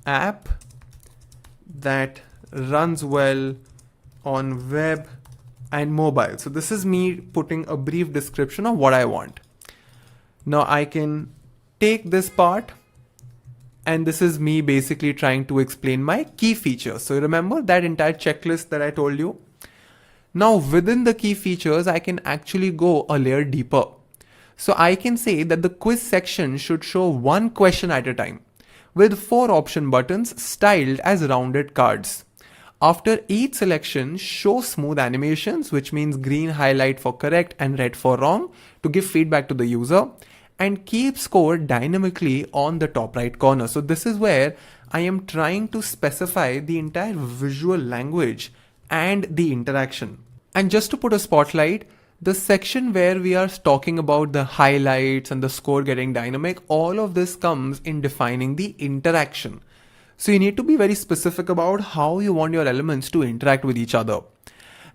[SPEAKER 1] app that runs well on web and mobile. So this is me putting a brief description of what I want. Now I can take this part, and this is me basically trying to explain my key features. So remember that entire checklist that I told you? Now within the key features, I can actually go a layer deeper. So I can say that the quiz section should show one question at a time with 4 option buttons styled as rounded cards. After each selection, show smooth animations, which means green highlight for correct and red for wrong, to give feedback to the user, and keep score dynamically on the top right corner. So this is where I am trying to specify the entire visual language and the interaction. And just to put a spotlight, the section where we are talking about the highlights and the score getting dynamic, all of this comes in defining the interaction. So you need to be very specific about how you want your elements to interact with each other.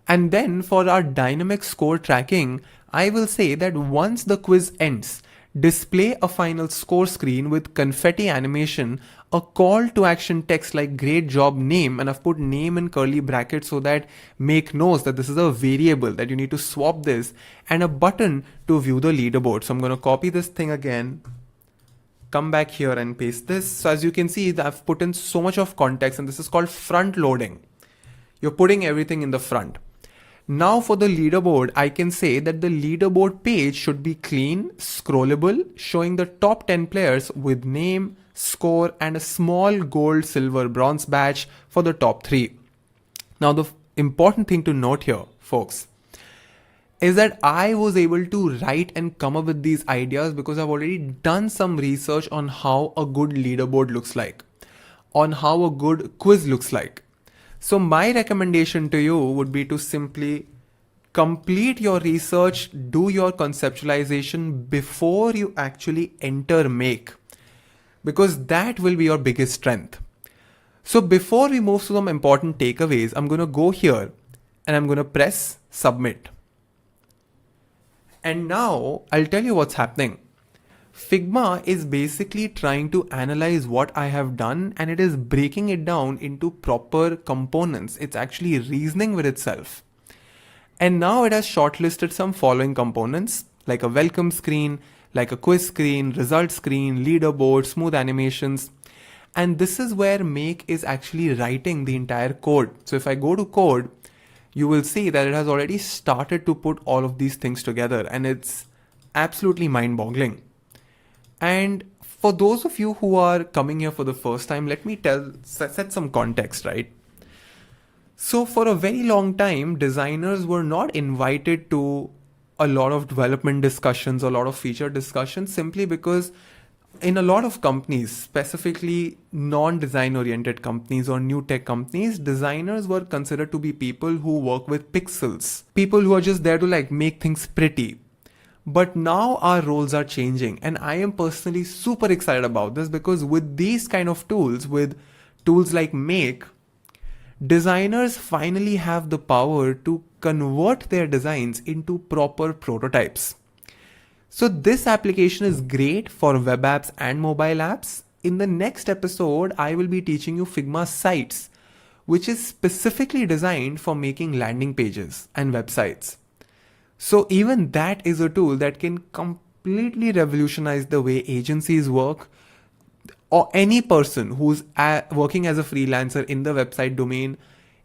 [SPEAKER 1] And then for our dynamic score tracking, I will say that once the quiz ends, display a final score screen with confetti animation, a call to action text like great job name, and I've put name in curly brackets so that Make knows that this is a variable that you need to swap this, and a button to view the leaderboard. So I'm going to copy this thing again, come back here and paste this. So as you can see, I've put in so much of context, and this is called front loading. You're putting everything in the front. Now for the leaderboard, I can say that the leaderboard page should be clean, scrollable, showing the top 10 players with name, score, and a small gold, silver, bronze badge for the top 3. Now the important thing to note here, folks, is that I was able to write and come up with these ideas because I've already done some research on how a good leaderboard looks like, on how a good quiz looks like. So my recommendation to you would be to simply complete your research, do your conceptualization before you actually enter Make, because that will be your biggest strength. So before we move to some important takeaways, I'm going to go here and I'm going to press submit. And now I'll tell you what's happening. Figma is basically trying to analyze what I have done and it is breaking it down into proper components. It's actually reasoning with itself. And now it has shortlisted some following components like a welcome screen, like a quiz screen, result screen, leaderboard, smooth animations. And this is where Make is actually writing the entire code. So if I go to code, you will see that it has already started to put all of these things together and it's absolutely mind-boggling. And for those of you who are coming here for the first time, let me set some context, right? So for a very long time, designers were not invited to a lot of development discussions, a lot of feature discussions, simply because in a lot of companies, specifically non-design oriented companies or new tech companies, designers were considered to be people who work with pixels, people who are just there to like make things pretty. But now our roles are changing, and I am personally super excited about this because with these kind of tools, with tools like Make, designers finally have the power to convert their designs into proper prototypes. So this application is great for web apps and mobile apps. In the next episode, I will be teaching you Figma Sites, which is specifically designed for making landing pages and websites. So even that is a tool that can completely revolutionize the way agencies work, or any person who's working as a freelancer in the website domain.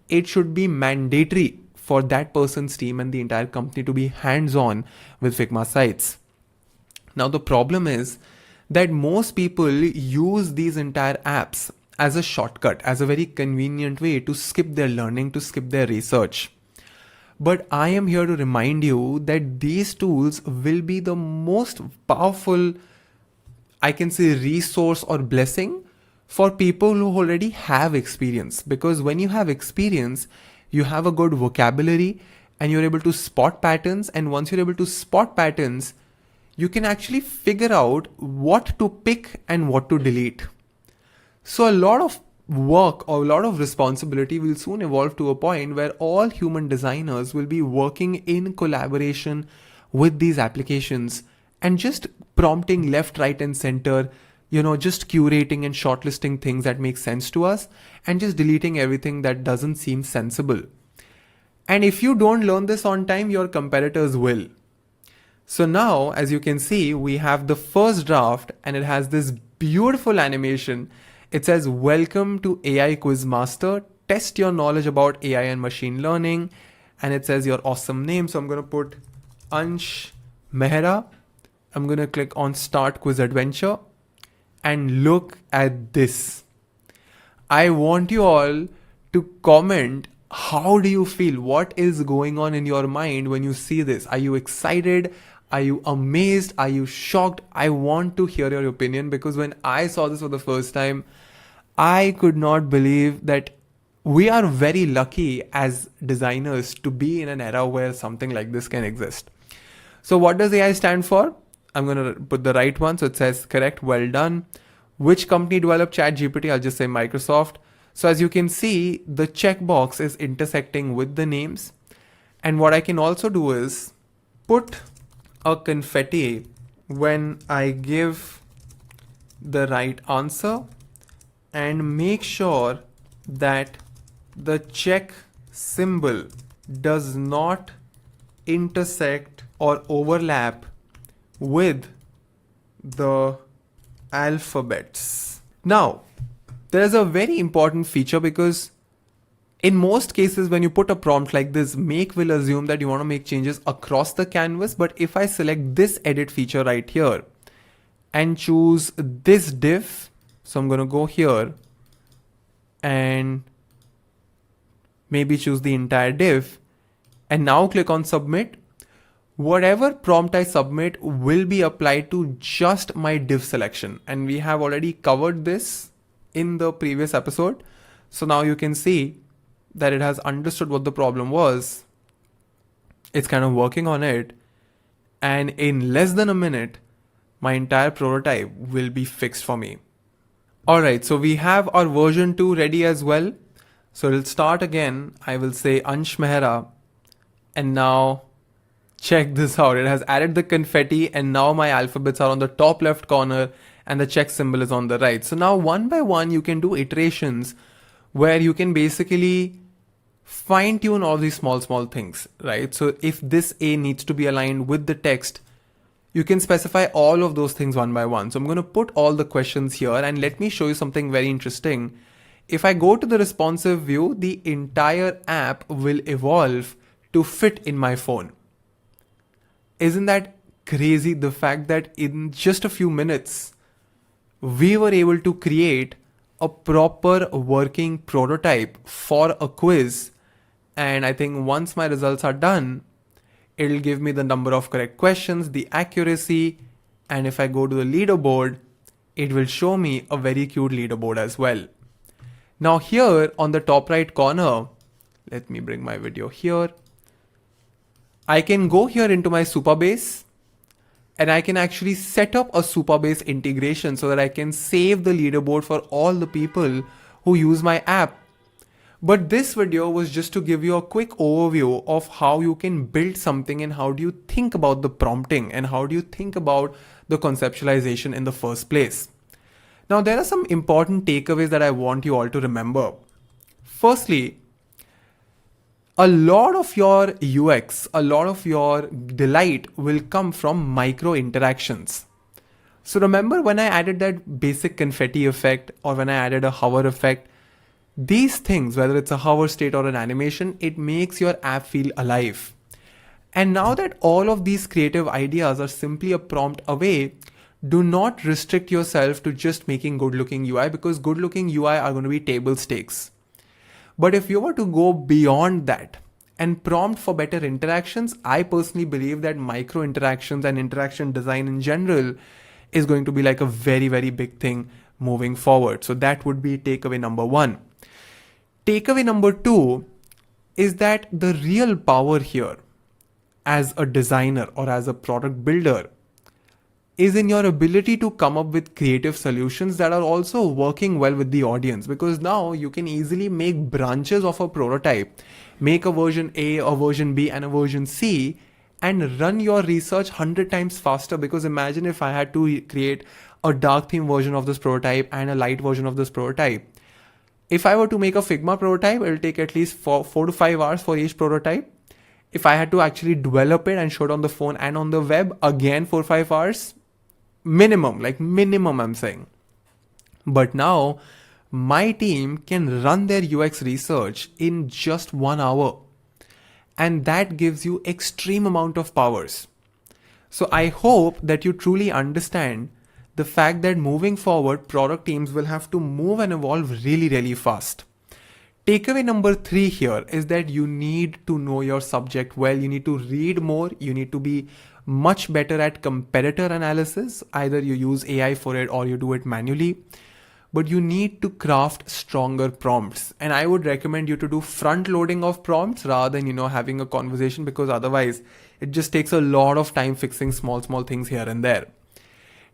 [SPEAKER 1] It should be mandatory for that person's team and the entire company to be hands-on with Figma Sites. Now the problem is that most people use these entire apps as a shortcut, as a very convenient way to skip their learning, to skip their research. But I am here to remind you that these tools will be the most powerful, I can say, resource or blessing for people who already have experience. Because when you have experience, you have a good vocabulary and you're able to spot patterns. And once you're able to spot patterns, you can actually figure out what to pick and what to delete. So a lot of work or a lot of responsibility will soon evolve to a point where all human designers will be working in collaboration with these applications and just prompting left, right, and center, just curating and shortlisting things that make sense to us and just deleting everything that doesn't seem sensible. And if you don't learn this on time, your competitors will. So now, as you can see, we have the first draft and it has this beautiful animation. It says, welcome to AI Quiz Master. Test your knowledge about AI and machine learning. And it says your awesome name. So I'm going to put Ansh Mehra. I'm going to click on Start Quiz Adventure. And look at this. I want you all to comment. How do you feel? What is going on in your mind when you see this? Are you excited? Are you amazed? Are you shocked? I want to hear your opinion because when I saw this for the first time, I could not believe that we are very lucky as designers to be in an era where something like this can exist. So what does AI stand for? I'm going to put the right one. So it says correct, well done. Which company developed ChatGPT? I'll just say Microsoft. So as you can see, the checkbox is intersecting with the names. And what I can also do is put a confetti when I give the right answer and make sure that the check symbol does not intersect or overlap with the alphabets. Now, there's a very important feature because in most cases, when you put a prompt like this, Make will assume that you want to make changes across the canvas. But if I select this edit feature right here and choose this div, so I'm going to go here and maybe choose the entire div and now click on submit. Whatever prompt I submit will be applied to just my div selection. And we have already covered this in the previous episode. So now you can see that it has understood what the problem was. It's kind of working on it. And in less than a minute, my entire prototype will be fixed for me. Alright, so we have our version 2 ready as well. So it'll start again. I will say Ansh Mehra. And now check this out. It has added the confetti and now my alphabets are on the top left corner and the check symbol is on the right. So now one by one you can do iterations where you can basically fine tune all these small things, right? So if this A needs to be aligned with the text, you can specify all of those things one by one. So I'm going to put all the questions here and let me show you something very interesting. If I go to the responsive view, the entire app will evolve to fit in my phone. Isn't that crazy? The fact that in just a few minutes, we were able to create a proper working prototype for a quiz. And I think once my results are done, it'll give me the number of correct questions, the accuracy, and if I go to the leaderboard, it will show me a very cute leaderboard as well. Now here on the top right corner, let me bring my video here. I can go here into my Supabase and I can actually set up a Supabase integration so that I can save the leaderboard for all the people who use my app. But this video was just to give you a quick overview of how you can build something and how do you think about the prompting and how do you think about the conceptualization in the first place. Now there are some important takeaways that I want you all to remember. Firstly, a lot of your UX, a lot of your delight will come from micro interactions. So remember when I added that basic confetti effect or when I added a hover effect, these things, whether it's a hover state or an animation, it makes your app feel alive. And now that all of these creative ideas are simply a prompt away, do not restrict yourself to just making good looking UI because good looking UI are going to be table stakes. But if you were to go beyond that and prompt for better interactions, I personally believe that micro interactions and interaction design in general is going to be like a very, very big thing moving forward. So that would be takeaway number 1. Takeaway number 2 is that the real power here as a designer or as a product builder is in your ability to come up with creative solutions that are also working well with the audience, because now you can easily make branches of a prototype, make a version A, a version B and a version C and run your research 100 times faster. Because imagine if I had to create a dark theme version of this prototype and a light version of this prototype. If I were to make a Figma prototype, it will take at least 4 to 5 hours for each prototype. If I had to actually develop it and show it on the phone and on the web, again 4 to 5 hours. Minimum I'm saying. But now my team can run their UX research in just 1 hour. And that gives you extreme amount of powers. So I hope that you truly understand the fact that moving forward, product teams will have to move and evolve really, really fast. Takeaway number 3 here is that you need to know your subject well. You need to read more. You need to be much better at competitor analysis. Either you use AI for it or you do it manually. But you need to craft stronger prompts. And I would recommend you to do front loading of prompts rather than, having a conversation, because otherwise it just takes a lot of time fixing small things here and there.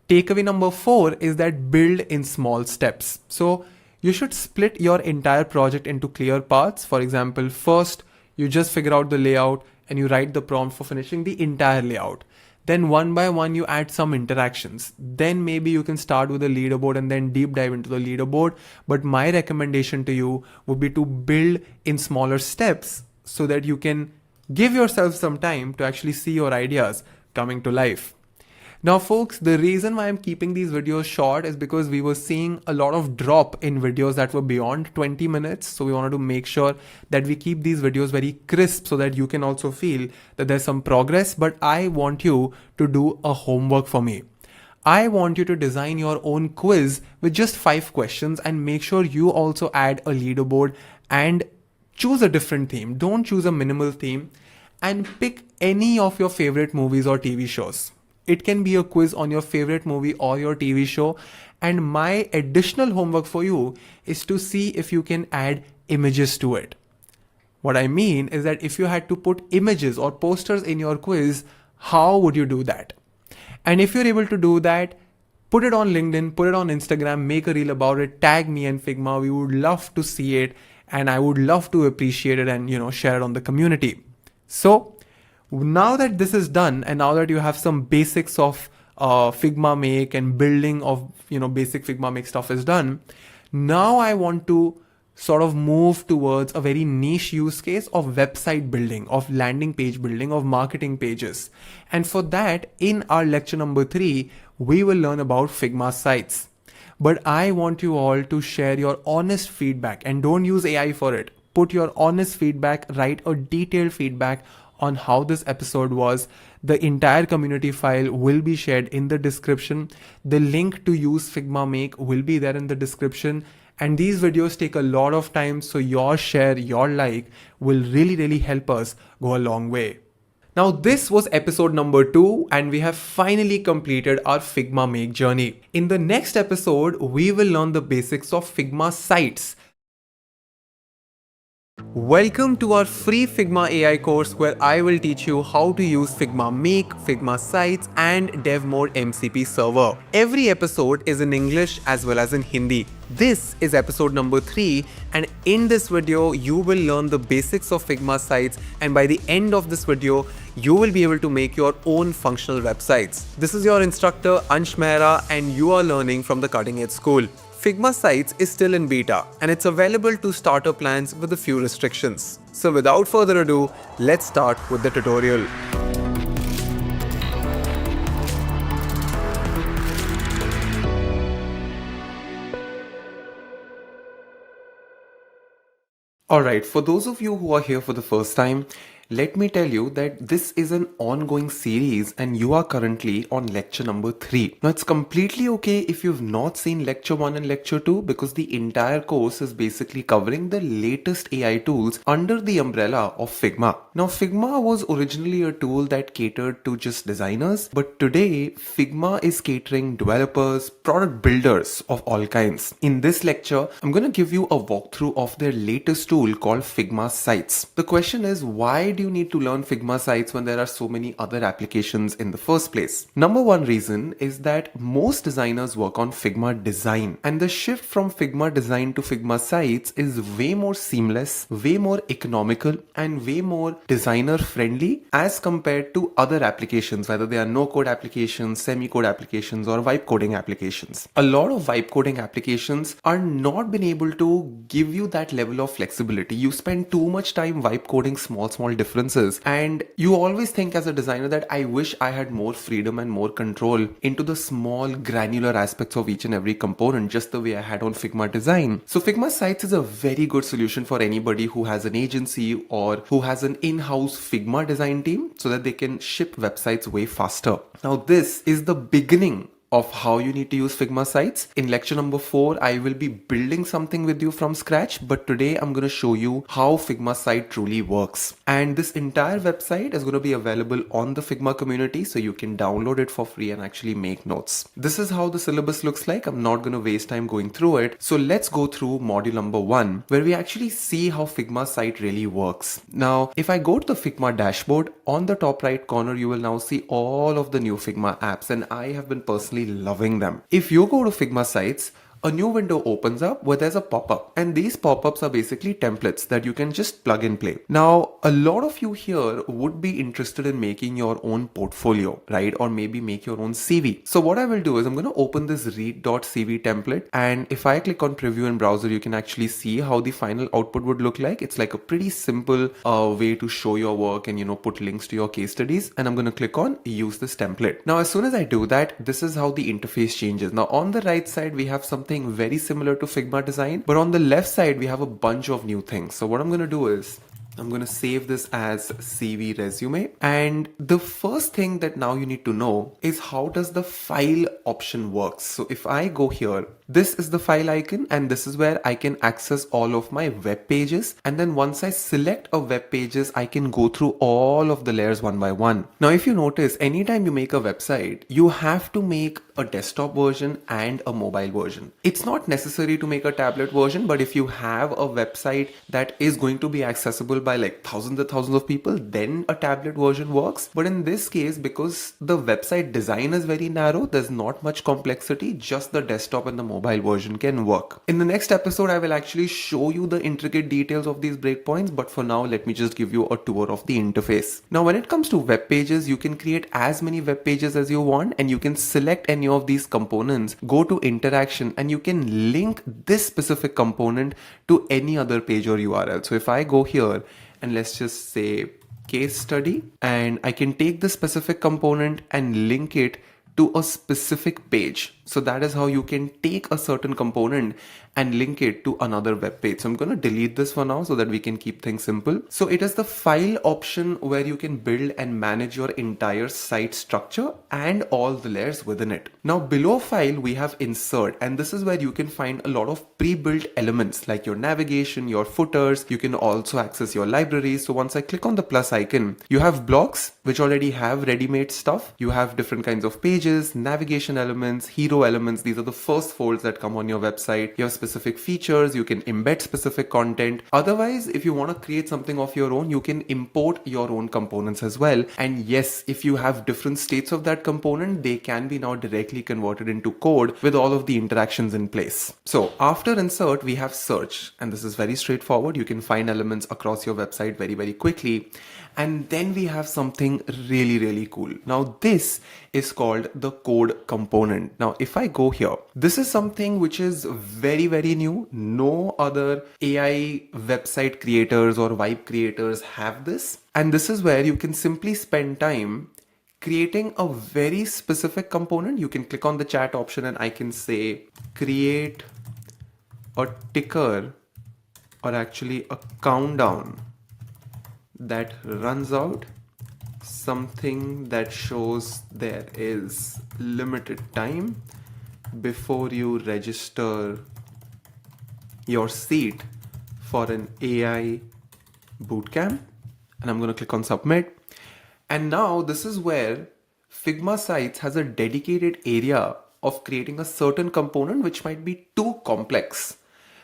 [SPEAKER 1] Takeaway number 4 is that build in small steps. So you should split your entire project into clear parts. For example, first you just figure out the layout and you write the prompt for finishing the entire layout. Then one by one you add some interactions. Then maybe you can start with a leaderboard and then deep dive into the leaderboard. But my recommendation to you would be to build in smaller steps so that you can give yourself some time to actually see your ideas coming to life. Now folks, the reason why I'm keeping these videos short is because we were seeing a lot of drop in videos that were beyond 20 minutes. So we wanted to make sure that we keep these videos very crisp so that you can also feel that there's some progress. But I want you to do a homework for me. I want you to design your own quiz with just 5 questions and make sure you also add a leaderboard and choose a different theme. Don't choose a minimal theme and pick any of your favorite movies or TV shows. It can be a quiz on your favorite movie or your TV show. And my additional homework for you is to see if you can add images to it. What I mean is that if you had to put images or posters in your quiz, how would you do that? And if you're able to do that, put it on LinkedIn, put it on Instagram, make a reel about it, tag me and Figma. We would love to see it and I would love to appreciate it and share it on the community. So now that this is done and now that you have some basics of Figma Make and building of basic Figma Make stuff is done, now I want to sort of move towards a very niche use case of website building, of landing page building, of marketing pages. And for that, in our lecture number 3, we will learn about Figma sites. But I want you all to share your honest feedback and don't use AI for it. Put your honest feedback, write a detailed feedback on how this episode was. The entire community file will be shared in the description. The link to use Figma Make will be there in the description. And these videos take a lot of time, so your share, your like will really help us go a long way. Now this was episode number 2 and we have finally completed our Figma Make journey. In the next episode, we will learn the basics of Figma sites. Welcome to our free Figma AI course where I will teach you how to use Figma Make, Figma Sites and DevMode MCP server. Every episode is in English as well as in Hindi. This is episode number 3 and in this video you will learn the basics of Figma Sites and by the end of this video you will be able to make your own functional websites. This is your instructor Ansh Mehra and you are learning from the Cutting Edge School. Figma Sites is still in beta and it's available to starter plans with a few restrictions. So without further ado, let's start with the tutorial. Alright, for those of you who are here for the first time, let me tell you that this is an ongoing series and you are currently on lecture number 3. Now it's completely okay if you've not seen lecture 1 and lecture 2 because the entire course is basically covering the latest AI tools under the umbrella of Figma. Now Figma was originally a tool that catered to just designers, but today Figma is catering developers, product builders of all kinds. In this lecture, I'm going to give you a walkthrough of their latest tool called Figma Sites. The question is, why do you need to learn Figma Sites when there are so many other applications in the first place? Number one reason is that most designers work on Figma Design, and the shift from Figma Design to Figma Sites is way more seamless, way more economical, and way more designer friendly as compared to other applications, whether they are no-code applications, semi-code applications, or vibe coding applications. A lot of vibe coding applications are not been able to give you that level of flexibility. You spend too much time vibe coding small differences and you always think as a designer that I wish I had more freedom and more control into the small granular aspects of each and every component, just the way I had on Figma Design. So Figma Sites is a very good solution for anybody who has an agency or who has an in-house Figma design team so that they can ship websites way faster. Now this is the beginning of how you need to use Figma Sites. In lecture number 4, I will be building something with you from scratch, but today I'm going to show you how Figma Site truly works. And this entire website is going to be available on the Figma community, so you can download it for free and actually make notes. This is how the syllabus looks like. I'm not going to waste time going through it. So let's go through module number 1, where we actually see how Figma Site really works. Now, if I go to the Figma dashboard, on the top right corner, you will now see all of the new Figma apps, and I have been personally loving them. If you go to Figma Sites, a new window opens up where there's a pop-up, and these pop-ups are basically templates that you can just plug and play. Now, a lot of you here would be interested in making your own portfolio, right? Or maybe make your own CV. So what I will do is I'm going to open this read.cv template, and if I click on preview in browser, you can actually see how the final output would look like. It's like a pretty simple way to show your work and put links to your case studies, and I'm going to click on use this template. Now, as soon as I do that, this is how the interface changes. Now, on the right side, we have something very similar to Figma Design, but on the left side we have a bunch of new things. So what I'm going to do is I'm going to save this as CV resume, and the first thing that now you need to know is how does the file option works. So if I go here, this is the file icon, and this is where I can access all of my web pages, and then once I select a web pages, I can go through all of the layers one by one. Now if you notice, anytime you make a website, you have to make
[SPEAKER 2] a desktop version and a mobile version. It's not necessary to make a tablet version, but if you have a website that is going to be accessible by like thousands and thousands of people, then a tablet version works. But in this case, because the website design is very narrow, there's not much complexity, just the desktop and the mobile version can work. In the next episode, I will actually show you the intricate details of these breakpoints, but for now, let me just give you a tour of the interface. Now, when it comes to web pages, you can create as many web pages as you want, and you can select any of these components, go to interaction, and you can link this specific component to any other page or URL. So if I go here and let's just say case study, and I can take this specific component and link it to a specific page. So that is how you can take a certain component and link it to another web page. So I'm going to delete this for now so that we can keep things simple. So it is the file option where you can build and manage your entire site structure and all the layers within it. Now below file, we have insert, and this is where you can find a lot of pre-built elements like your navigation, your footers. You can also access your libraries. So once I click on the plus icon, you have blocks which already have ready-made stuff. You have different kinds of pages, navigation elements, hero elements. These are the first folds that come on your website. You have specific features. You can embed specific content. Otherwise, if you want to create something of your own, you can import your own components as well. And yes, if you have different states of that component, they can be now directly converted into code with all of the interactions in place. So after insert, we have search, and this is very straightforward. You can find elements across your website very, very quickly. And then we have something really, really cool. Now this is called the code component. Now, if I go here, this is something which is very, very new. No other AI website creators or vibe creators have this. And this is where you can simply spend time creating a very specific component. You can click on the chat option and I can say create a ticker, or actually a countdown that runs out, something that shows there is limited time before you register your seat for an AI bootcamp. And I'm going to click on submit. And now this is where Figma Sites has a dedicated area of creating a certain component which might be too complex,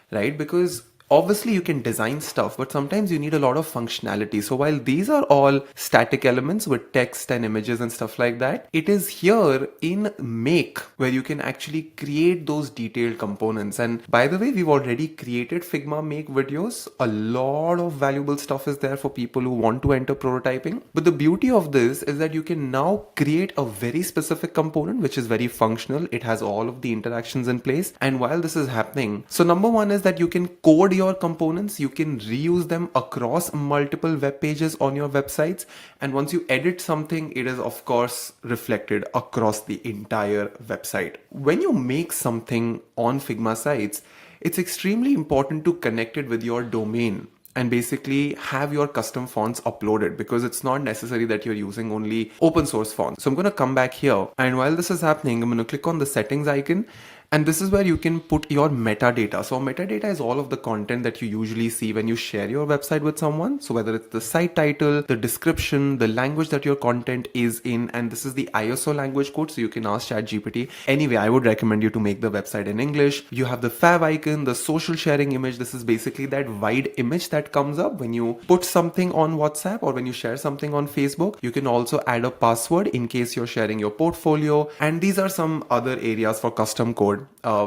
[SPEAKER 2] right? Because obviously you can design stuff, but sometimes you need a lot of functionality. So while these are all static elements with text and images and stuff like that, it is here in Make where you can actually create those detailed components. And by the way, we've already created Figma Make videos. A lot of valuable stuff is there for people who want to enter prototyping. But the beauty of this is that you can now create a very specific component which is very functional. It has all of the interactions in place. And while this is happening, so number one is that you can code your components, you can reuse them across multiple web pages on your websites, and once you edit something, it is of course reflected across the entire website. When you make something on Figma Sites, it's extremely important to connect it with your domain and basically have your custom fonts uploaded, because it's not necessary that you're using only open source fonts. So I'm going to come back here, and while this is happening, I'm going to click on the settings icon. And this is where you can put your metadata. So metadata is all of the content that you usually see when you share your website with someone. So whether it's the site title, the description, the language that your content is in, and this is the ISO language code. So you can ask ChatGPT. Anyway, I would recommend you to make the website in English. You have the fav icon, the social sharing image. This is basically that wide image that comes up when you put something on WhatsApp or when you share something on Facebook. You can also add a password in case you're sharing your portfolio. And these are some other areas for custom code.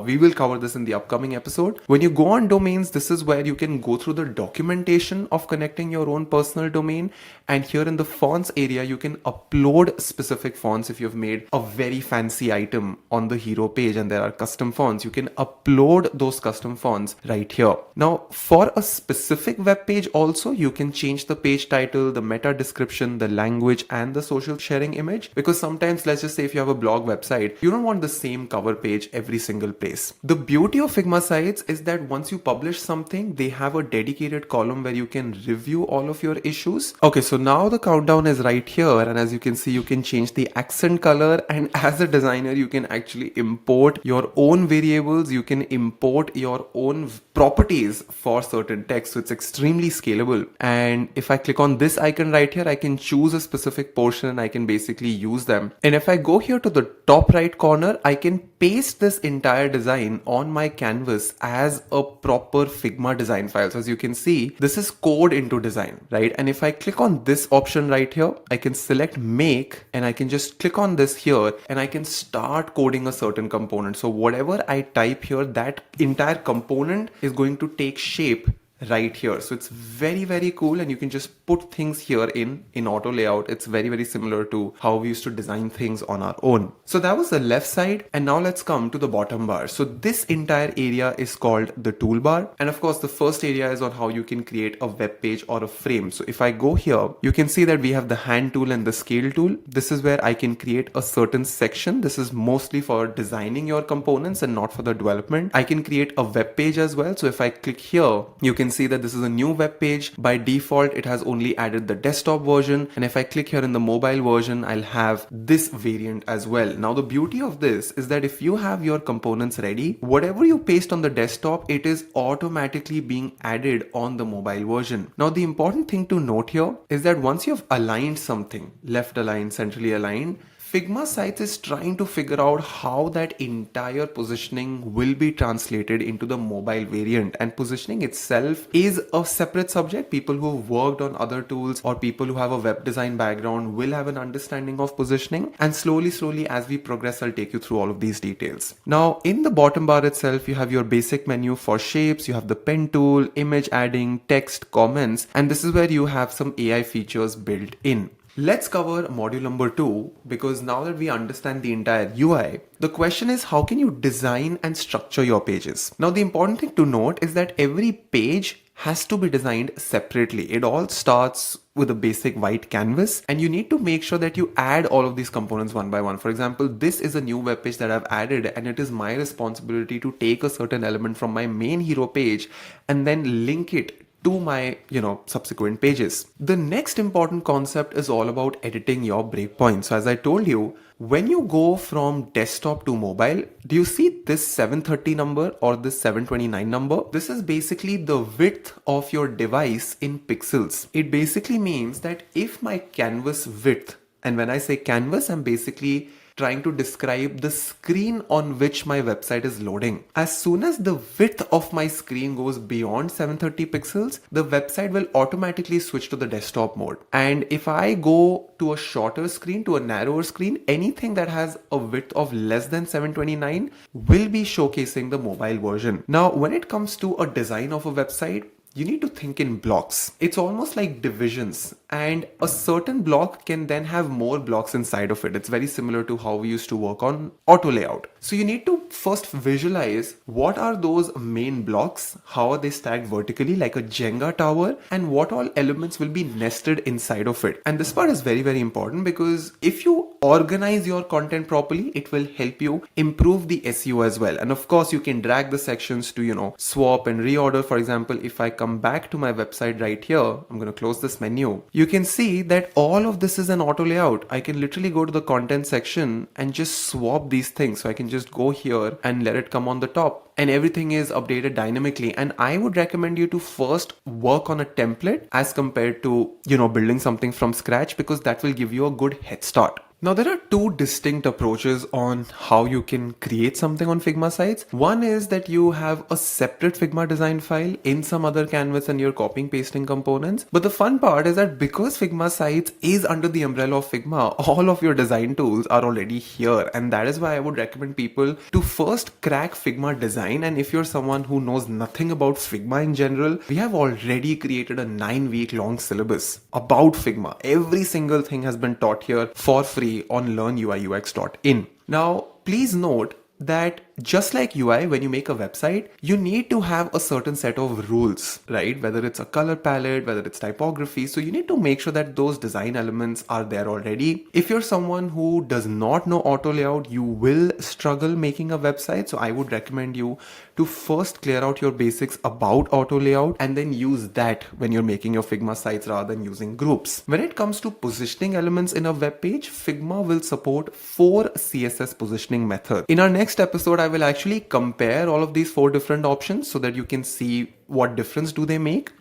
[SPEAKER 2] We will cover this in the upcoming episode. When you go on domains, this is where you can go through the documentation of connecting your own personal domain. And here in the fonts area, you can upload specific fonts. If you've made a very fancy item on the hero page and there are custom fonts, you can upload those custom fonts right here. Now, for a specific web page also, you can change the page title, the meta description, the language, and the social sharing image. Because sometimes, let's just say if you have a blog website, you don't want the same cover page every single place. The beauty of Figma sites is that once you publish something, they have a dedicated column where you can review all of your issues. Okay, so now the countdown is right here, and as you can see, you can change the accent color, and as a designer, you can actually import your own variables, you can import your own properties for certain text. So it's extremely scalable. And if I click on this icon right here, I can choose a specific portion and I can basically use them. And if I go here to the top right corner, I can paste this entire design on my canvas as a proper Figma design file. So as you can see, this is code into design, right? And if I click on this option right here, I can select make and I can just click on this here and I can start coding a certain component. So whatever I type here, that entire component is going to take shape right here. So it's very, very cool, and you can just put things here in auto layout. It's very, very similar to how we used to design things on our own. So that was the left side, and now let's come to the bottom bar. So this entire area is called the toolbar, and of course the first area is on how you can create a web page or a frame. So if I go here, you can see that we have the hand tool and the scale tool. This is where I can create a certain section. This is mostly for designing your components and not for the development. I can create a web page as well. So if I click here, you can see that this is a new web page. By default, it has only added the desktop version, and if I click here in the mobile version, I'll have this variant as well. Now the beauty of this is that if you have your components ready, whatever you paste on the desktop, it is automatically being added on the mobile version. Now the important thing to note here is that once you've aligned something, left aligned, centrally aligned, Figma Sites is trying to figure out how that entire positioning will be translated into the mobile variant, and positioning itself is a separate subject. People who've worked on other tools or people who have a web design background will have an understanding of positioning, and slowly as we progress, I'll take you through all of these details. Now in the bottom bar itself, you have your basic menu for shapes, you have the pen tool, image adding, text, comments, and this is where you have some AI features built in. Let's cover module number 2, because now that we understand the entire UI, the question is how can you design and structure your pages? Now the important thing to note is that every page has to be designed separately. It all starts with a basic white canvas, and you need to make sure that you add all of these components one by one. For example, this is a new web page that I've added, and it is my responsibility to take a certain element from my main hero page and then link it to my, subsequent pages. The next important concept is all about editing your breakpoints. So as I told you, when you go from desktop to mobile, do you see this 730 number or this 729 number? This is basically the width of your device in pixels. It basically means that if my canvas width, and when I say canvas, I'm basically trying to describe the screen on which my website is loading. As soon as the width of my screen goes beyond 730 pixels, the website will automatically switch to the desktop mode. And if I go to a shorter screen, to a narrower screen, anything that has a width of less than 729 will be showcasing the mobile version. Now, when it comes to a design of a website, you need to think in blocks. It's almost like divisions, and a certain block can then have more blocks inside of it. It's very similar to how we used to work on auto layout. So you need to first visualize what are those main blocks, how are they stacked vertically like a Jenga tower, and what all elements will be nested inside of it. And this part is very, very important, because if you organize your content properly, it will help you improve the SEO as well. And of course, you can drag the sections to, swap and reorder. For example, if I come back to my website right here, I'm going to close this menu. You can see that all of this is an auto layout. I can literally go to the content section and just swap these things. So I can just go here and let it come on the top, and everything is updated dynamically. And I would recommend you to first work on a template as compared to, building something from scratch, because that will give you a good head start. Now, there are two distinct approaches on how you can create something on Figma sites. One is that you have a separate Figma design file in some other canvas and you're copying pasting components. But the fun part is that because Figma sites is under the umbrella of Figma, all of your design tools are already here. And that is why I would recommend people to first crack Figma design. And if you're someone who knows nothing about Figma in general, we have already created a 9-week long syllabus about Figma. Every single thing has been taught here for free on learnuiux.in. Now, please note that just like UI, when you make a website, you need to have a certain set of rules, right? Whether it's a color palette, whether it's typography. So you need to make sure that those design elements are there already. If you're someone who does not know auto layout, you will struggle making a website. So I would recommend you to first clear out your basics about auto layout and then use that when you're making your Figma sites rather than using groups. When it comes to positioning elements in a web page, Figma will support 4 CSS positioning methods. In our next episode, I will actually compare all of these 4 different options so that you can see what difference do they make.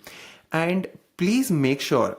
[SPEAKER 2] And please make sure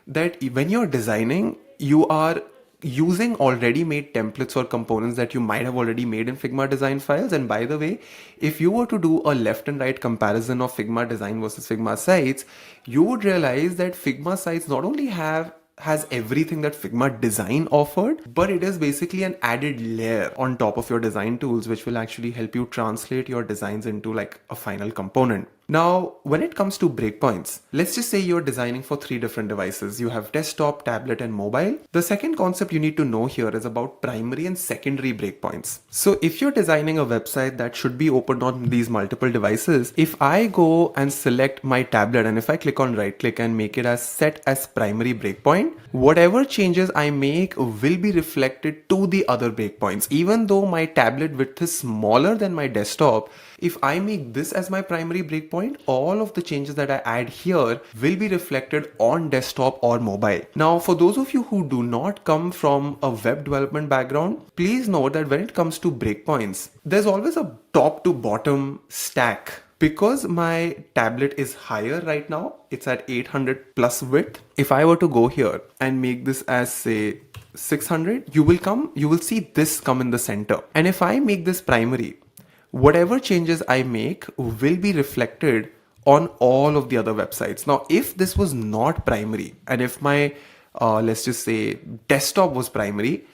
[SPEAKER 2] that when you're designing, you are using already made templates or components that you might have already made in Figma design files. And by the way, if you were to do a left and right comparison of Figma design versus Figma sites, you would realize that Figma sites not only has everything that Figma design offered, but it is basically an added layer on top of your design tools, which will actually help you translate your designs into like a final component. Now, when it comes to breakpoints, let's just say you're designing for 3 different devices. You have desktop, tablet, and mobile. The second concept you need to know here is about primary and secondary breakpoints. So if you're designing a website that should be opened on these multiple devices, if I go and select my tablet and if I click on right click and make it as set as primary breakpoint, whatever changes I make will be reflected to the other breakpoints. Even though my tablet width is smaller than my desktop, if I make this as my primary breakpoint, all of the changes that I add here will be reflected on desktop or mobile. Now, for those of you who do not come from a web development background, please note that when it comes to breakpoints, there's always a top to bottom stack. Because my tablet is higher right now, it's at 800 plus width. If I were to go here and make this as say 600, you will see this come in the center. And if I make this primary, whatever changes I make will be reflected on all of the other websites. Now, if this was not primary and if my, let's just say desktop was primary,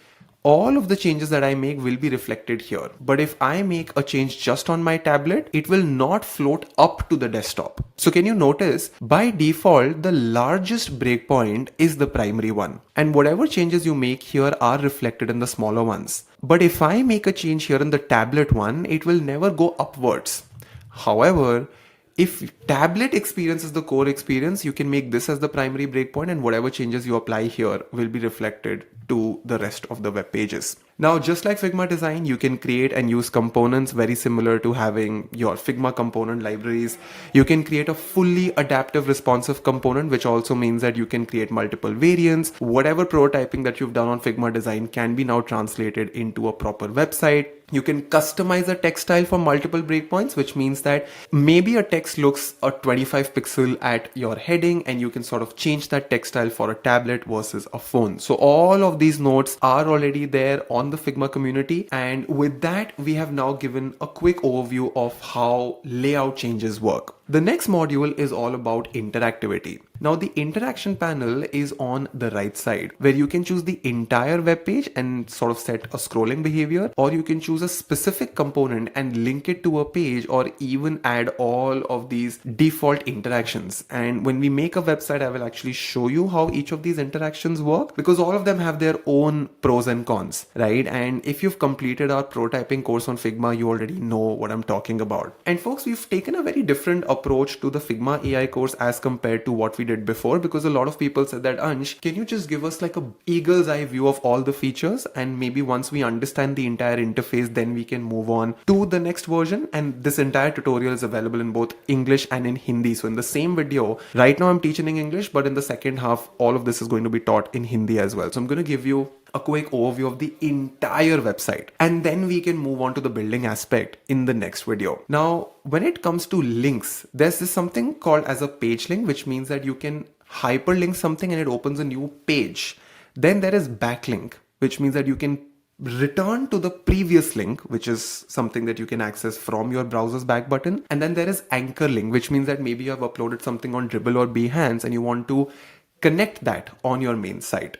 [SPEAKER 2] all of the changes that I make will be reflected here. But if I make a change just on my tablet, it will not float up to the desktop. So can you notice by default, the largest breakpoint is the primary one. And whatever changes you make here are reflected in the smaller ones. But if I make a change here in the tablet one, it will never go upwards. However, if tablet experience is the core experience, you can make this as the primary breakpoint and whatever changes you apply here will be reflected to the rest of the web pages. Now, just like Figma design, you can create and use components very similar to having your Figma component libraries. You can create a fully adaptive responsive component, which also means that you can create multiple variants. Whatever prototyping that you've done on Figma design can be now translated into a proper website. You can customize a text style for multiple breakpoints, which means that maybe a text looks a 25 pixel at your heading and you can sort of change that text style for a tablet versus a phone. So all of these notes are already there on the Figma community. And with that, we have now given a quick overview of how layout changes work. The next module is all about interactivity. Now the interaction panel is on the right side where you can choose the entire web page and sort of set a scrolling behavior, or you can choose a specific component and link it to a page, or even add all of these default interactions. And when we make a website, I will actually show you how each of these interactions work, because all of them have their own pros and cons, right? And if you've completed our prototyping course on Figma, you already know what I'm talking about. And folks, we've taken a very different approach to the Figma AI course as compared to what we did before, because a lot of people said that, Ansh, can you just give us like a eagle's eye view of all the features, and maybe once we understand the entire interface, then we can move on to the next version. And this entire tutorial is available in both English and in Hindi. So in the same video, right now I'm teaching in English, but in the second half, all of this is going to be taught in Hindi as well. So I'm going to give you a quick overview of the entire website, and then we can move on to the building aspect in the next video. Now, when it comes to links, there's this something called as a page link, which means that you can hyperlink something and it opens a new page. Then there is backlink, which means that you can return to the previous link, which is something that you can access from your browser's back button. And then there is anchor link, which means that maybe you have uploaded something on Dribble or Behance and you want to connect that on your main site.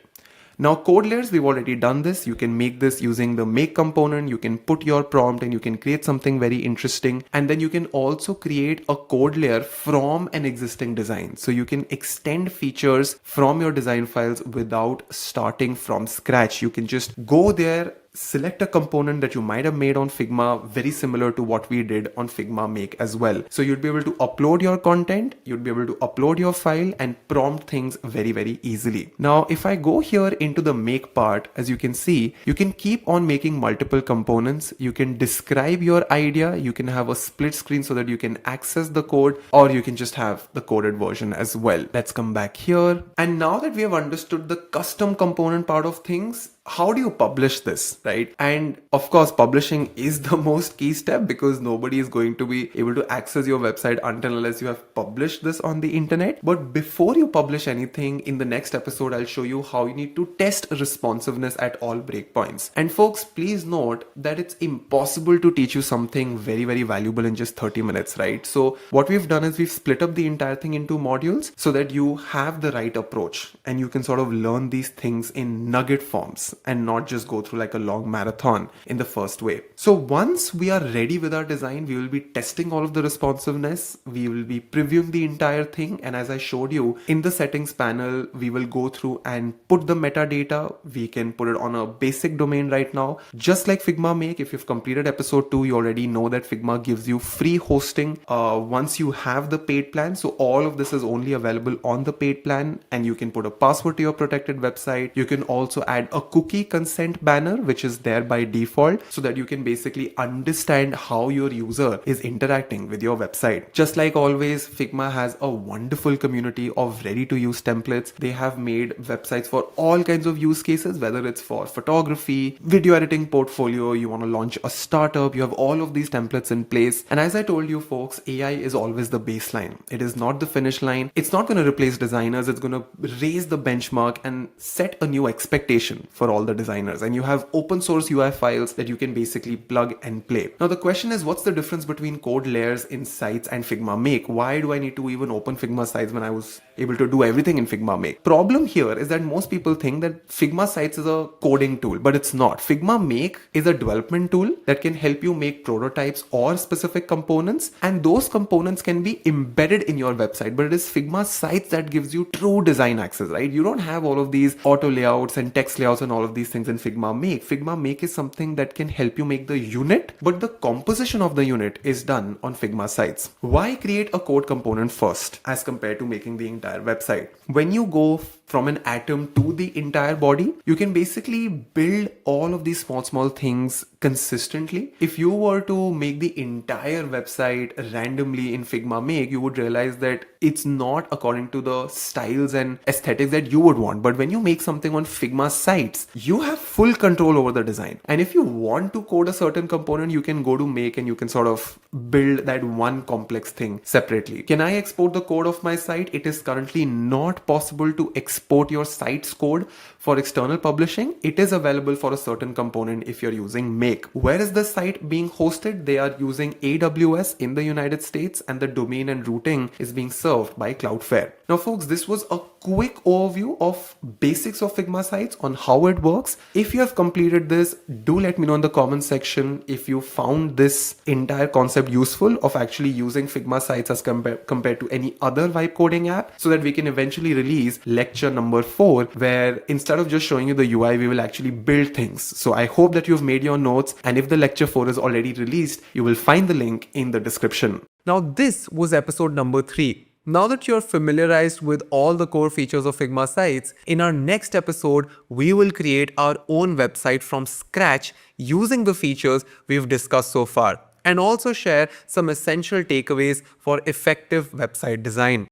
[SPEAKER 2] Now, code layers, we've already done this. You can make this using the make component. You can put your prompt and you can create something very interesting. And then you can also create a code layer from an existing design. So you can extend features from your design files without starting from scratch. You can just go there, select a component that you might have made on Figma, very similar to what we did on Figma Make as well. So you'd be able to upload your content, you'd be able to upload your file and prompt things very, very easily. Now, if I go here into the make part, as you can see, you can keep on making multiple components. You can describe your idea. You can have a split screen so that you can access the code, or you can just have the coded version as well. Let's come back here. And now that we have understood the custom component part of things, how do you publish this, right? And of course, publishing is the most key step, because nobody is going to be able to access your website until unless you have published this on the internet. But before you publish anything, in the next episode, I'll show you how you need to test responsiveness at all breakpoints. And folks, please note that it's impossible to teach you something very, very valuable in just 30 minutes, right? So what we've done is we've split up the entire thing into modules so that you have the right approach and you can sort of learn these things in nugget forms and not just go through like a long marathon in the first way. So once we are ready with our design, we will be testing all of the responsiveness. We will be previewing the entire thing. And as I showed you in the settings panel, we will go through and put the metadata. We can put it on a basic domain right now. Just like Figma Make, if you've completed episode 2, you already know that Figma gives you free hosting once you have the paid plan. So all of this is only available on the paid plan, and you can put a password to your protected website. You can also add a cookie consent banner, which is there by default, so that you can basically understand how your user is interacting with your website. Just like always, Figma has a wonderful community of ready to use templates. They have made websites for all kinds of use cases, whether it's for photography, video editing portfolio, you want to launch a startup, you have all of these templates in place. And as I told you folks, AI is always the baseline. It is not the finish line. It's not going to replace designers. It's going to raise the benchmark and set a new expectation for all the designers. And you have open source UI files that you can basically plug and play. Now the question is, what's the difference between code layers in Sites and Figma Make? Why do I need to even open Figma Sites when I was able to do everything in Figma Make? Problem here is that most people think that Figma Sites is a coding tool, but it's not. Figma Make is a development tool that can help you make prototypes or specific components, and those components can be embedded in your website. But it is Figma Sites that gives you true design access, right? You don't have all of these auto layouts and text layouts and all of these things in Figma Make. Figma Make is something that can help you make the unit, but the composition of the unit is done on Figma Sites. Why create a code component first as compared to making the entire website? When you go from an atom to the entire body, you can basically build all of these small things consistently. If you were to make the entire website randomly in Figma Make, you would realize that it's not according to the styles and aesthetics that you would want. But when you make something on Figma Sites, you have full control over the design. And if you want to code a certain component, you can go to Make and you can sort of build that one complex thing separately. Can I export the code of my site? It is currently not possible to export your site's code for external publishing. It is available for a certain component if you're using Make. Where is the site being hosted? They are using AWS in the United States, and the domain and routing is being served by Cloudflare. Now folks, this was a quick overview of basics of Figma Sites on how it works. If you have completed this, do let me know in the comment section if you found this entire concept useful of actually using Figma Sites as compared to any other vibe coding app, so that we can eventually release lecture number 4, where instead of just showing you the UI, we will actually build things. So I hope that you've made your notes, and if the lecture 4 is already released, you will find the link in the description.
[SPEAKER 1] Now this was episode number 3. Now that you're familiarized with all the core features of Figma Sites, in our next episode, we will create our own website from scratch using the features we've discussed so far, and also share some essential takeaways for effective website design.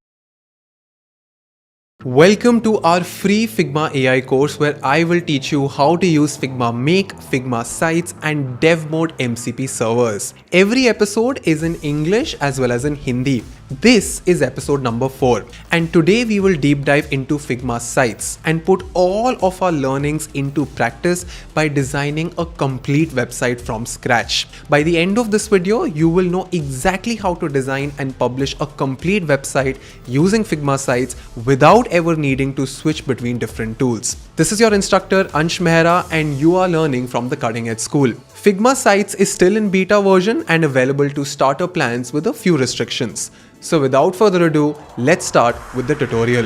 [SPEAKER 1] Welcome to our free Figma AI course, where I will teach you how to use Figma Make, Figma Sites and Dev Mode MCP servers. Every episode is in English as well as in Hindi. This is episode number 4, and today we will deep dive into Figma Sites and put all of our learnings into practice by designing a complete website from scratch. By the end of this video, you will know exactly how to design and publish a complete website using Figma Sites without ever needing to switch between different tools. This is your instructor Ansh Mehra, and you are learning from the Cutting Edge School. Figma Sites is still in beta version and available to starter plans with a few restrictions. So without further ado, let's start with the tutorial.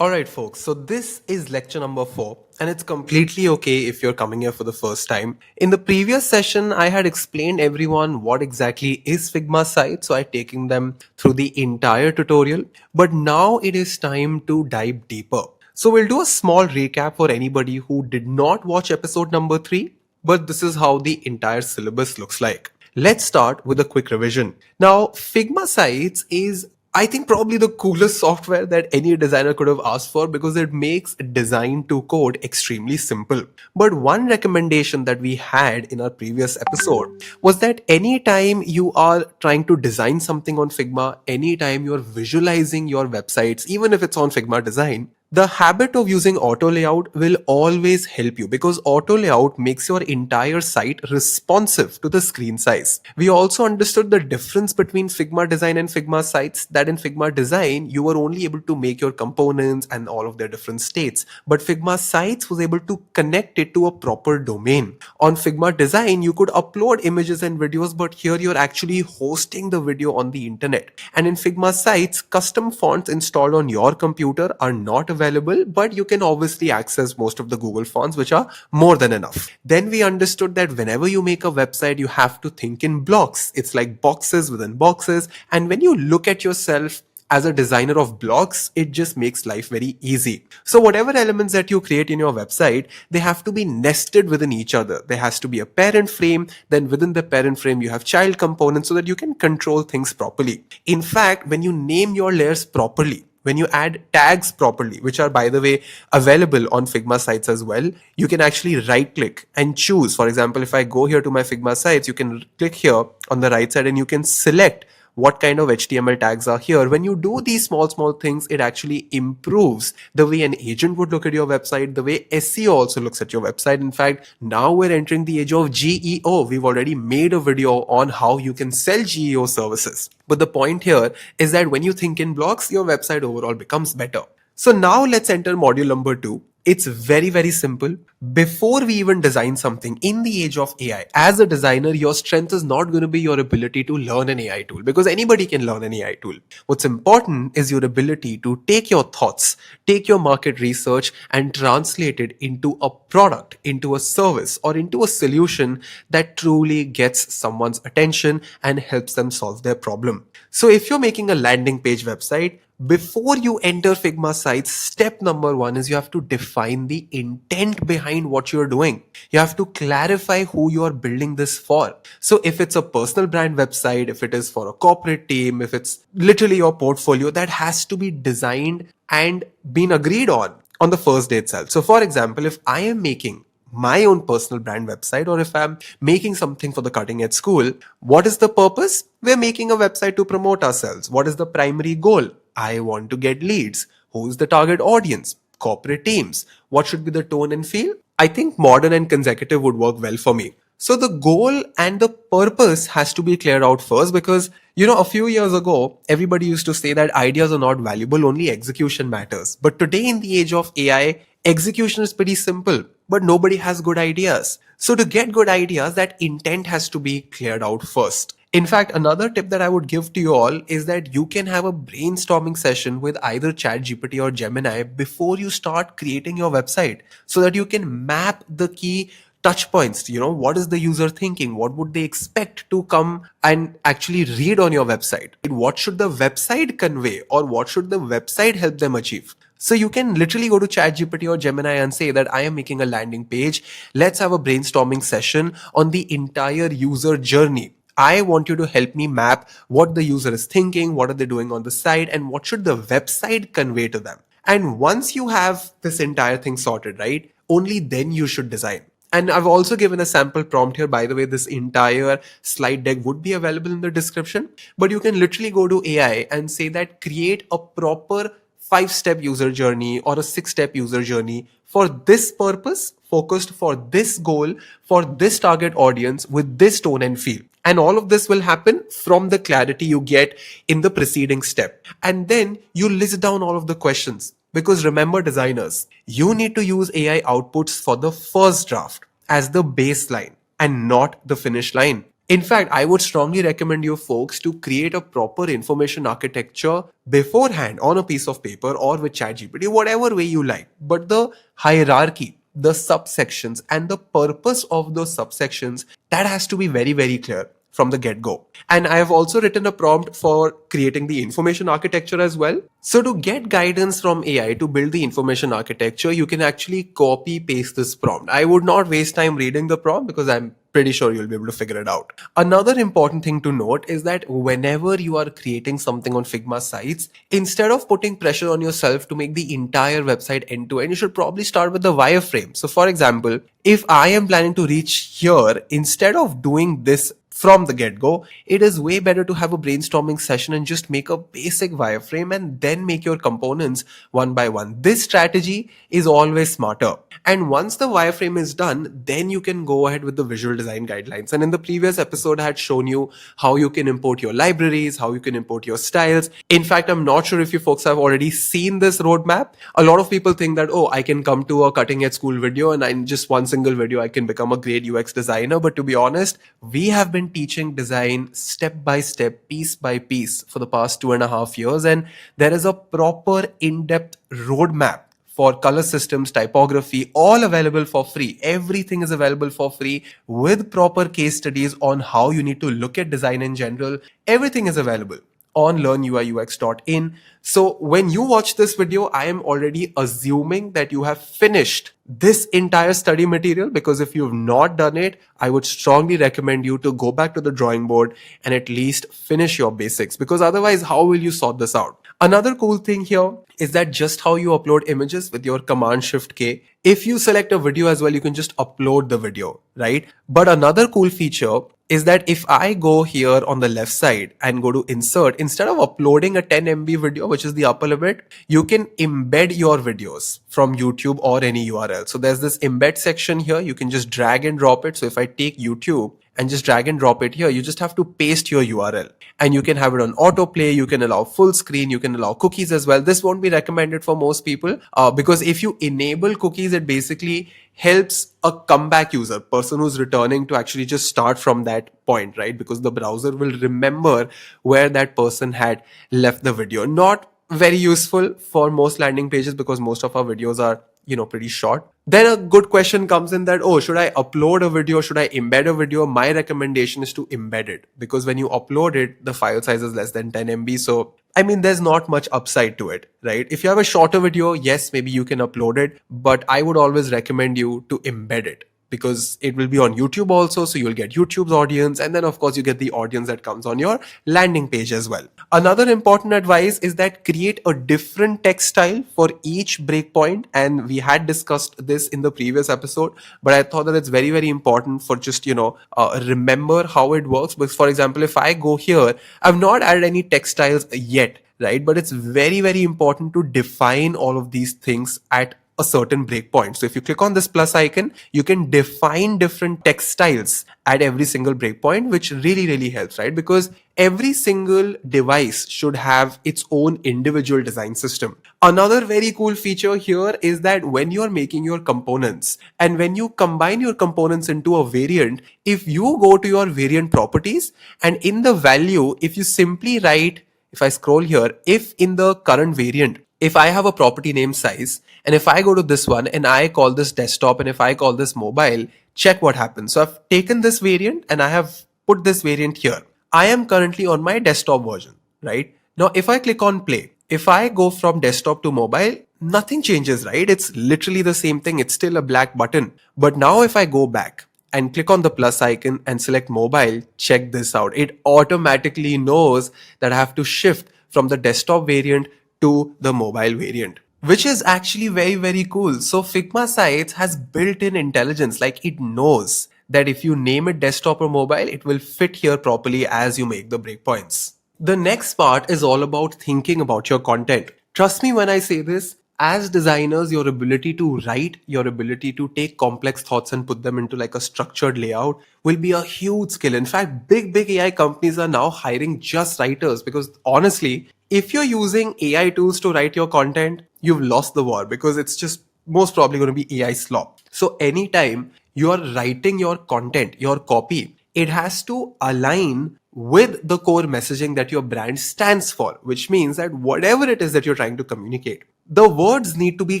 [SPEAKER 2] Alright, folks, so this is lecture number 4, and it's completely okay if you're coming here for the first time. In the previous session, I had explained everyone what exactly is Figma site, so I taken them through the entire tutorial. But now it is time to dive deeper. So we'll do a small recap for anybody who did not watch episode number 3, but this is how the entire syllabus looks like. Let's start with a quick revision. Now, Figma Sites is, I think, probably the coolest software that any designer could have asked for because it makes design to code extremely simple. But one recommendation that we had in our previous episode was that anytime you are trying to design something on Figma, anytime you're visualizing your websites, even if it's on Figma design, the habit of using auto layout will always help you because auto layout makes your entire site responsive to the screen size. We also understood the difference between Figma design and Figma sites, that in Figma design you were only able to make your components and all of their different states, but Figma sites was able to connect it to a proper domain. On Figma design you could upload images and videos, but here you're actually hosting the video on the internet. And in Figma sites, custom fonts installed on your computer are not available, but you can obviously access most of the Google fonts, which are more than enough. Then we understood that whenever you make a website, you have to think in blocks. It's like boxes within boxes. And when you look at yourself as a designer of blocks, it just makes life very easy. So whatever elements that you create in your website, they have to be nested within each other. There has to be a parent frame, then within the parent frame you have child components so that you can control things properly. In fact, when you name your layers properly, when you add tags properly, which are by the way available on Figma sites as well, you can actually right click and choose. For example, if I go here to my Figma sites, you can click here on the right side and you can select what kind of HTML tags are here. When you do these small things, it actually improves the way an agent would look at your website, the way SEO also looks at your website. In fact, now we're entering the age of GEO. We've already made a video on how you can sell GEO services. But the point here is that when you think in blocks, your website overall becomes better. So now let's enter module number 2. It's very simple. Before we even design something in the age of AI, as a designer, your strength is not going to be your ability to learn an AI tool because anybody can learn an AI tool. What's important is your ability to take your thoughts, take your market research and translate it into a product, into a service or into a solution that truly gets someone's attention and helps them solve their problem. So if you're making a landing page website, before you enter Figma sites, step number 1 is you have to define the intent behind what you're doing. You have to clarify who you are building this for. So if it's a personal brand website, if it is for a corporate team, if it's literally your portfolio, that has to be designed and been agreed on the first day itself. So for example, if I am making my own personal brand website or if I'm making something for the cutting edge school, what is the purpose? We're making a website to promote ourselves. What is the primary goal? I want to get leads. Who is the target audience? Corporate teams. What should be the tone and feel? I think modern and consecutive would work well for me. So the goal and the purpose has to be cleared out first because, a few years ago, everybody used to say that ideas are not valuable, only execution matters. But today in the age of AI, execution is pretty simple, but nobody has good ideas. So to get good ideas, that intent has to be cleared out first. In fact, another tip that I would give to you all is that you can have a brainstorming session with either ChatGPT or Gemini before you start creating your website so that you can map the key touch points. What is the user thinking? What would they expect to come and actually read on your website? What should the website convey or what should the website help them achieve? So you can literally go to ChatGPT or Gemini and say that I am making a landing page. Let's have a brainstorming session on the entire user journey. I want you to help me map what the user is thinking, what are they doing on the site, and what should the website convey to them. And once you have this entire thing sorted, right, only then you should design. And I've also given a sample prompt here. By the way, this entire slide deck would be available in the description, but you can literally go to AI and say that create a proper 5-step user journey or a 6-step user journey for this purpose, focused for this goal, for this target audience with this tone and feel. And all of this will happen from the clarity you get in the preceding step. And then you list down all of the questions. Because remember, designers, you need to use AI outputs for the first draft as the baseline and not the finish line. In fact, I would strongly recommend you folks to create a proper information architecture beforehand on a piece of paper or with ChatGPT, whatever way you like. But the hierarchy, the subsections, and the purpose of those subsections, that has to be very, very clear from the get go. And I have also written a prompt for creating the information architecture as well. So, to get guidance from AI to build the information architecture, you can actually copy paste this prompt. I would not waste time reading the prompt because I'm pretty sure you'll be able to figure it out. Another important thing to note is that whenever you are creating something on Figma sites, instead of putting pressure on yourself to make the entire website end to end, you should probably start with the wireframe. So, for example, if I am planning to reach here, instead of doing this from the get go, it is way better to have a brainstorming session and just make a basic wireframe and then make your components one by one. This strategy is always smarter. And once the wireframe is done, then you can go ahead with the visual design guidelines. And in the previous episode, I had shown you how you can import your libraries, how you can import your styles. In fact, I'm not sure if you folks have already seen this roadmap. A lot of people think that, oh, I can come to a cutting edge school video and in just one single video, I can become a great UX designer. But to be honest, we have been teaching design step by step, piece by piece for the past 2.5 years. And there is a proper in-depth roadmap for color systems, typography, all available for free. Everything is available for free with proper case studies on how you need to look at design in general. Everything is available on learnuiux.in. So when you watch this video, I am already assuming that you have finished this entire study material, because if you've not done it, I would strongly recommend you to go back to the drawing board and at least finish your basics, because otherwise, how will you sort this out? Another cool thing here is that just how you upload images with your Command Shift K, if you select a video as well, you can just upload the video, right? But another cool feature is that if I go here on the left side and go to insert, instead of uploading a 10 MB video, which is the upper limit, you can embed your videos from YouTube or any URL. So there's this embed section here. You can just drag and drop it. So if I take YouTube and just drag and drop it here, you just have to paste your URL and you can have it on autoplay. You can allow full screen. You can allow cookies as well. This won't be recommended for most people because if you enable cookies, it basically helps a comeback user, person who's returning, to actually just start from that point, right? Because the browser will remember where that person had left the video. Not very useful for most landing pages because most of our videos are, pretty short. Then a good question comes in that, oh, should I upload a video? Should I embed a video? My recommendation is to embed it, because when you upload it, the file size is less than 10 MB. So, there's not much upside to it, right? If you have a shorter video, yes, maybe you can upload it, but I would always recommend you to embed it, because it will be on YouTube also. So you'll get YouTube's audience. And then of course you get the audience that comes on your landing page as well. Another important advice is that create a different text style for each breakpoint. And we had discussed this in the previous episode, but I thought that it's very, very important for just, remember how it works. But for example, if I go here, I've not added any text styles yet, right? But it's very, very important to define all of these things at a certain breakpoint. So if you click on this plus icon, you can define different text styles at every single breakpoint, which really, really helps, right? Because every single device should have its own individual design system. Another very cool feature here is that when you're making your components and when you combine your components into a variant, if you go to your variant properties and in the value, if you simply write, if I scroll here, if in the current variant, if I have a property name size, and if I go to this one and I call this desktop and if I call this mobile, check what happens. So I've taken this variant and I have put this variant here. I am currently on my desktop version, right? Now, if I click on play, if I go from desktop to mobile, nothing changes, right? It's literally the same thing. It's still a black button. But now if I go back and click on the plus icon and select mobile, check this out. It automatically knows that I have to shift from the desktop variant to the mobile variant, which is actually very, very cool. So Figma Sites has built-in intelligence, like it knows that if you name it desktop or mobile, it will fit here properly as you make the breakpoints. The next part is all about thinking about your content. Trust me when I say this, as designers, your ability to write, your ability to take complex thoughts and put them into like a structured layout will be a huge skill. In fact, big AI companies are now hiring just writers, because honestly, if you're using AI tools to write your content, you've lost the war, because it's just most probably going to be AI slop. So anytime you are writing your content, your copy, it has to align with the core messaging that your brand stands for, which means that whatever it is that you're trying to communicate, the words need to be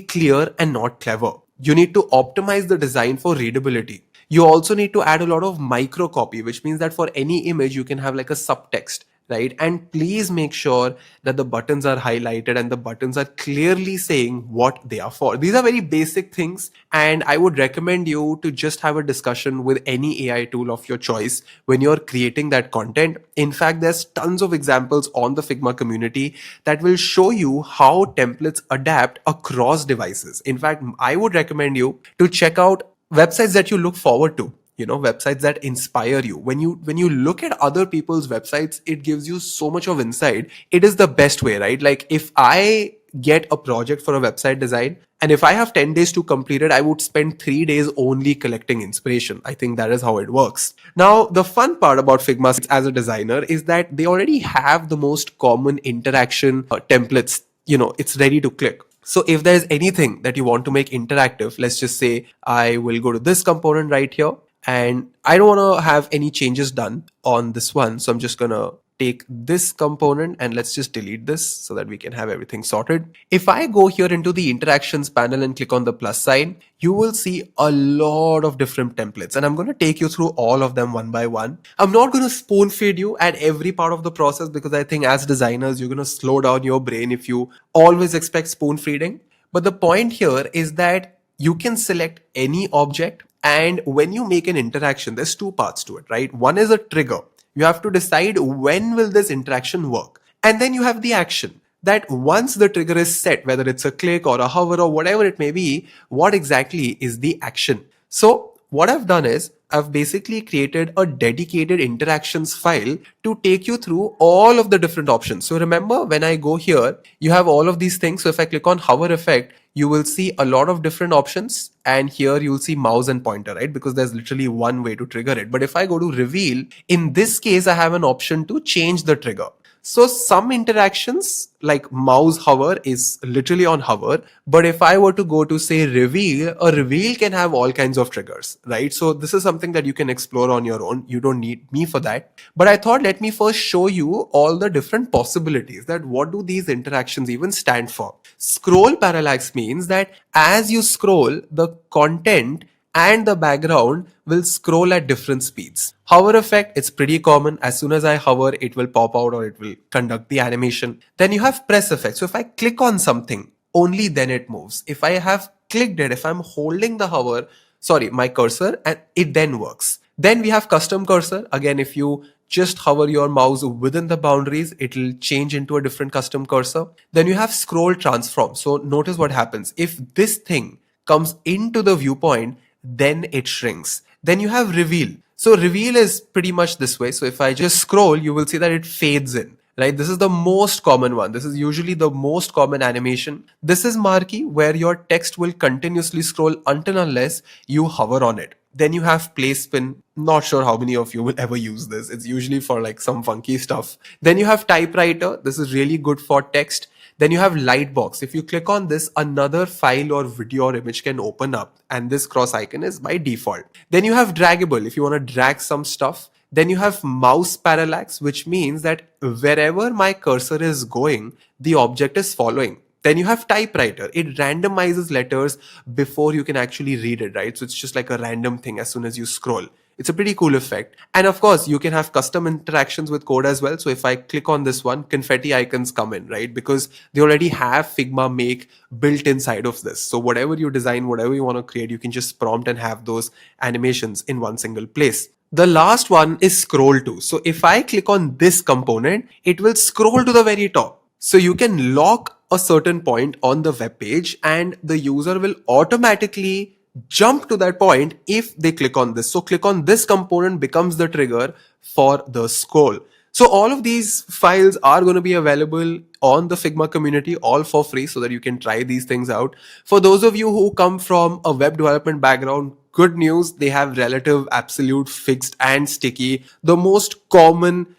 [SPEAKER 2] clear and not clever. You need to optimize the design for readability. You also need to add a lot of micro copy, which means that for any image, you can have like a subtext, right? And please make sure that the buttons are highlighted and the buttons are clearly saying what they are for. These are very basic things, and I would recommend you to just have a discussion with any AI tool of your choice when you're creating that content. In fact, there's tons of examples on the Figma community that will show you how templates adapt across devices. In fact, I would recommend you to check out websites that you look forward to, websites that inspire you. When you look at other people's websites, it gives you so much of insight. It is the best way, right? Like, if I get a project for a website design, and if I have 10 days to complete it, I would spend 3 days only collecting inspiration. I think that is how it works. Now, the fun part about Figma as a designer is that they already have the most common interaction templates. It's ready to click. So if there's anything that you want to make interactive, let's just say I will go to this component right here, and I don't want to have any changes done on this one. So I'm just going to take this component and let's just delete this so that we can have everything sorted. If I go here into the interactions panel and click on the plus sign, you will see a lot of different templates, and I'm going to take you through all of them one by one. I'm not going to spoon feed you at every part of the process, because I think as designers, you're going to slow down your brain if you always expect spoon feeding. But the point here is that you can select any object, and when you make an interaction, there's two parts to it, right? One is a trigger. You have to decide when will this interaction work. And then you have the action, that once the trigger is set, whether it's a click or a hover or whatever it may be, what exactly is the action? So what I've done is I've basically created a dedicated interactions file to take you through all of the different options. So remember, when I go here, you have all of these things. So if I click on hover effect, you will see a lot of different options, and here you'll see mouse and pointer, right? Because there's literally one way to trigger it. But if I go to reveal, in this case, I have an option to change the trigger. So some interactions like mouse hover is literally on hover, but if I were to go to say reveal, a reveal can have all kinds of triggers, right? So this is something that you can explore on your own. You don't need me for that. But I thought, let me first show you all the different possibilities, that what do these interactions even stand for. Scroll parallax means that as you scroll, the content and the background will scroll at different speeds. Hover effect, it's pretty common. As soon as I hover, it will pop out or it will conduct the animation. Then you have press effect. So if I click on something, only then it moves. If I have clicked it, if I'm holding the my cursor, and it then works. Then we have custom cursor. Again, if you just hover your mouse within the boundaries, it will change into a different custom cursor. Then you have scroll transform. So notice what happens. If this thing comes into the viewpoint, then it shrinks. Then you have reveal. So reveal is pretty much this way. So if I just scroll, you will see that it fades in, right? This is the most common one. This is usually the most common animation. This is marquee, where your text will continuously scroll until unless you hover on it. Then you have play spin. Not sure how many of you will ever use this. It's usually for like some funky stuff. Then you have typewriter. This is really good for text. Then you have lightbox. If you click on this, another file or video or image can open up, and this cross icon is by default. Then you have draggable. If you want to drag some stuff. Then you have mouse parallax, which means that wherever my cursor is going, the object is following. Then you have typewriter. It randomizes letters before you can actually read it, right? So it's just like a random thing as soon as you scroll. It's a pretty cool effect. And of course, you can have custom interactions with code as well. So if I click on this one, confetti icons come in, right? Because they already have Figma Make built inside of this. So whatever you design, whatever you want to create, you can just prompt and have those animations in one single place. The last one is scroll to. So if I click on this component, it will scroll to the very top. So you can lock a certain point on the web page, and the user will automatically jump to that point if they click on this. So click on this component becomes the trigger for the scroll. So all of these files are going to be available on the Figma community, all for free, so that you can try these things out. For those of you who come from a web development background, good news, they have relative, absolute, fixed, and sticky. The most common,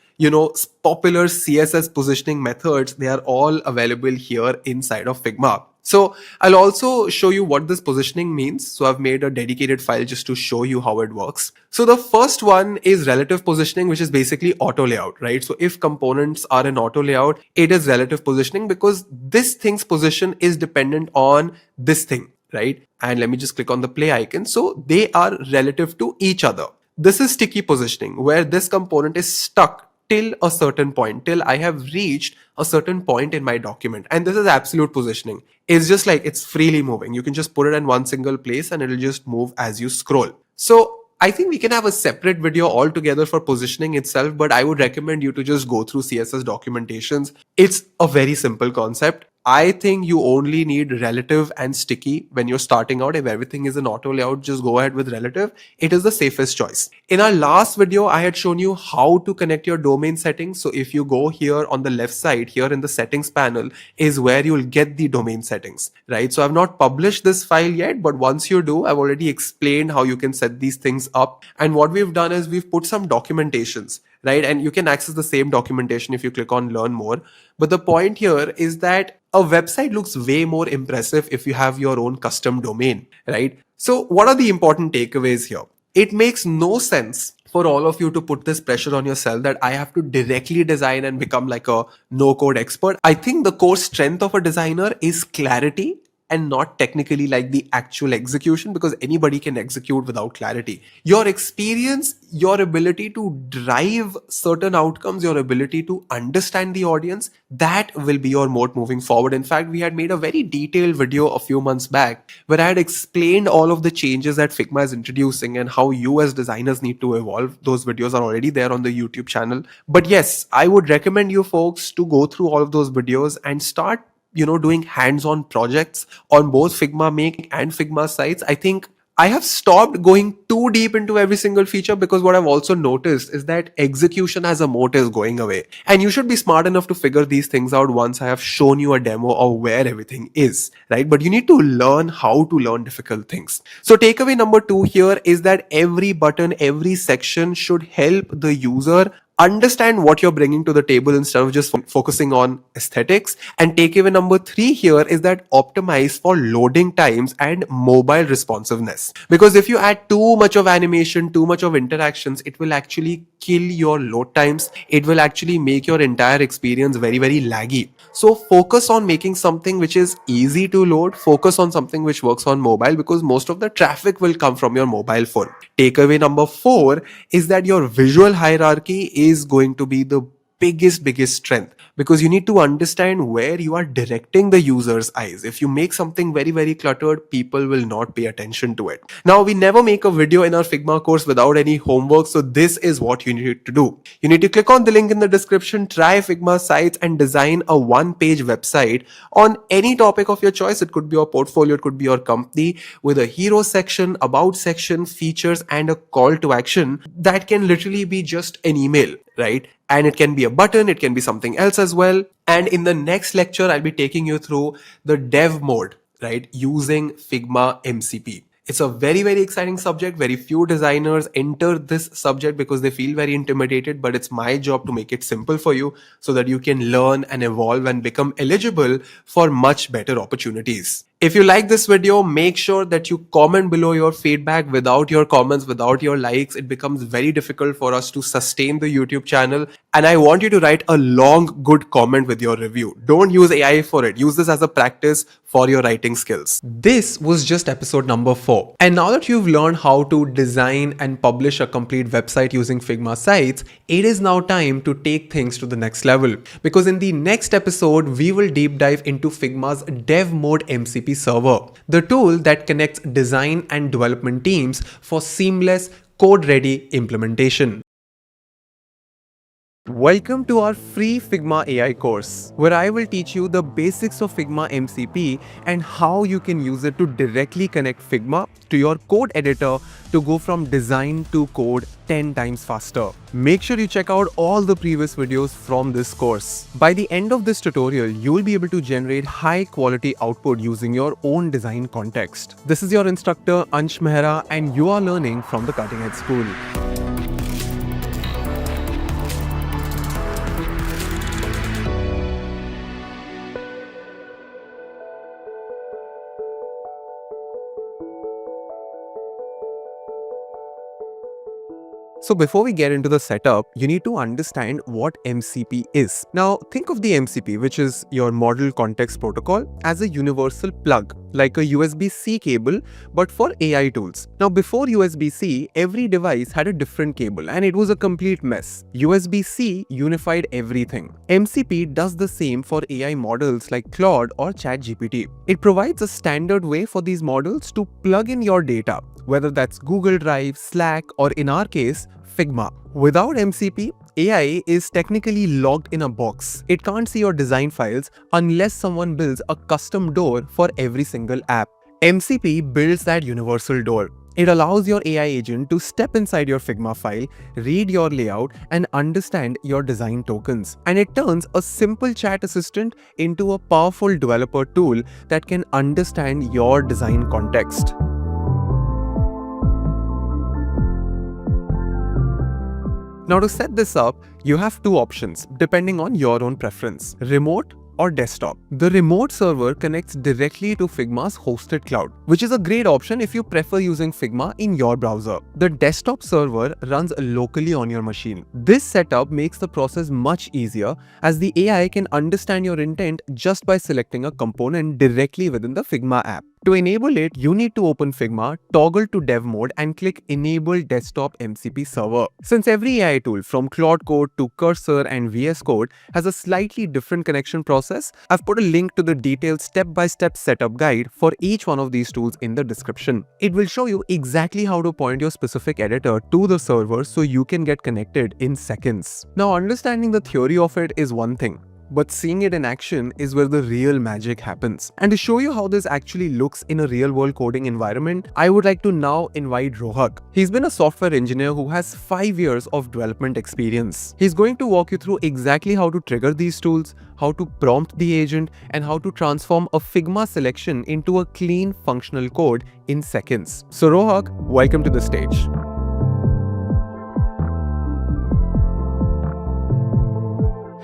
[SPEAKER 2] popular CSS positioning methods, they are all available here inside of Figma. So I'll also show you what this positioning means. So I've made a dedicated file just to show you how it works. So the first one is relative positioning, which is basically auto layout, right? So if components are in auto layout, it is relative positioning because this thing's position is dependent on this thing, right? And let me just click on the play icon. So they are relative to each other. This is sticky positioning where this component is stuck till a certain point, till I have reached a certain point in my document. And this is absolute positioning. It's just like it's freely moving. You can just put it in one single place and it'll just move as you scroll. So I think we can have a separate video altogether for positioning itself, but I would recommend you to just go through CSS documentations. It's a very simple concept. I think you only need relative and sticky when you're starting out. If everything is in auto layout, just go ahead with relative. It is the safest choice. In our last video, I had shown you how to connect your domain settings. So if you go here on the left side, here in the settings panel is where you'll get the domain settings, right? So I've not published this file yet, but once you do, I've already explained how you can set these things up. And what we've done is we've put some documentations, right? And you can access the same documentation if you click on learn more. But the point here is that a website looks way more impressive if you have your own custom domain, right? So what are the important takeaways here? It makes no sense for all of you to put this pressure on yourself that I have to directly design and become like a no code expert. I think the core strength of a designer is clarity and not technically like the actual execution, because anybody can execute without clarity. Your experience, your ability to drive certain outcomes, your ability to understand the audience, that will be your moat moving forward. In fact, we had made a very detailed video a few months back where I had explained all of the changes that Figma is introducing and how you as designers need to evolve. Those videos are already there on the YouTube channel. But yes, I would recommend you folks to go through all of those videos and start doing hands-on projects on both Figma Make and Figma sites. I think I have stopped going too deep into every single feature because what I've also noticed is that execution as a moat is going away. And you should be smart enough to figure these things out once I have shown you a demo of where everything is, right? But you need to learn how to learn difficult things. So takeaway number 2 here is that every button, every section should help the user understand what you're bringing to the table instead of just focusing on aesthetics. And takeaway number 3 here is that optimize for loading times and mobile responsiveness. Because if you add too much of animation, too much of interactions, it will actually kill your load times. It will actually make your entire experience very, very laggy. So focus on making something which is easy to load. Focus on something which works on mobile because most of the traffic will come from your mobile phone. Takeaway number 4 is that your visual hierarchy is going to be the biggest strength, because you need to understand where you are directing the user's eyes. If you make something very, very cluttered, people will not pay attention to it. Now, we never make a video in our Figma course without any homework, so this is what you need to do. You need to click on the link in the description, try Figma sites and design a one-page website on any topic of your choice. It could be your portfolio, it could be your company, with a hero section, about section, features and a call to action that can literally be just an email, right? And it can be a button, it can be something else as well. And in the next lecture, I'll be taking you through the dev mode, right? Using Figma MCP. It's a very, very exciting subject. Very few designers enter this subject because they feel very intimidated, but it's my job to make it simple for you so that you can learn and evolve and become eligible for much better opportunities. If you like this video, make sure that you comment below your feedback. Without your comments, without your likes, it becomes very difficult for us to sustain the YouTube channel. And I want you to write a long, good comment with your review. Don't use AI for it. Use this as a practice for your writing skills. This was just episode number 4. And now that you've learned how to design and publish a complete website using Figma sites, it is now time to take things to the next level. Because in the next episode, we will deep dive into Figma's Dev Mode MCP server, the tool that connects design and development teams for seamless code-ready implementation. Welcome to our free Figma AI course, where I will teach you the basics of Figma MCP and how you can use it to directly connect Figma to your code editor to go from design to code 10 times faster. Make sure you check out all the previous videos from this course. By the end of this tutorial, you will be able to generate high quality output using your own design context. This is your instructor Ansh Mehra and you are learning from the Cutting Edge School.
[SPEAKER 1] So before we get into the setup, you need to understand what MCP is. Now think of the MCP, which is your Model Context Protocol, as a universal plug, like a USB-C cable, but for AI tools. Now before USB-C, every device had a different cable and it was a complete mess. USB-C unified everything. MCP does the same for AI models like Claude or ChatGPT. It provides a standard way for these models to plug in your data, whether that's Google Drive, Slack, or in our case, Figma. Without MCP, AI is technically locked in a box. It can't see your design files unless someone builds a custom door for every single app. MCP builds that universal door. It allows your AI agent to step inside your Figma file, read your layout, and understand your design tokens. And it turns a simple chat assistant into a powerful developer tool that can understand your design context. Now to set this up, you have two options depending on your own preference: remote or desktop. The remote server connects directly to Figma's hosted cloud, which is a great option if you prefer using Figma in your browser. The desktop server runs locally on your machine. This setup makes the process much easier as the AI can understand your intent just by selecting a component directly within the Figma app. To enable it, you need to open Figma, toggle to dev mode and click Enable Desktop MCP Server. Since every AI tool from Claude Code to Cursor and VS Code has a slightly different connection process, I've put a link to the detailed step-by-step setup guide for each one of these tools in the description. It will show you exactly how to point your specific editor to the server so you can get connected in seconds. Now, understanding the theory of it is one thing, but seeing it in action is where the real magic happens. And to show you how this actually looks in a real-world coding environment, I would like to now invite Rohak. He's been a software engineer who has 5 years of development experience. He's going to walk you through exactly how to trigger these tools, how to prompt the agent, and how to transform a Figma selection into a clean functional code in seconds. So Rohak, welcome to the stage.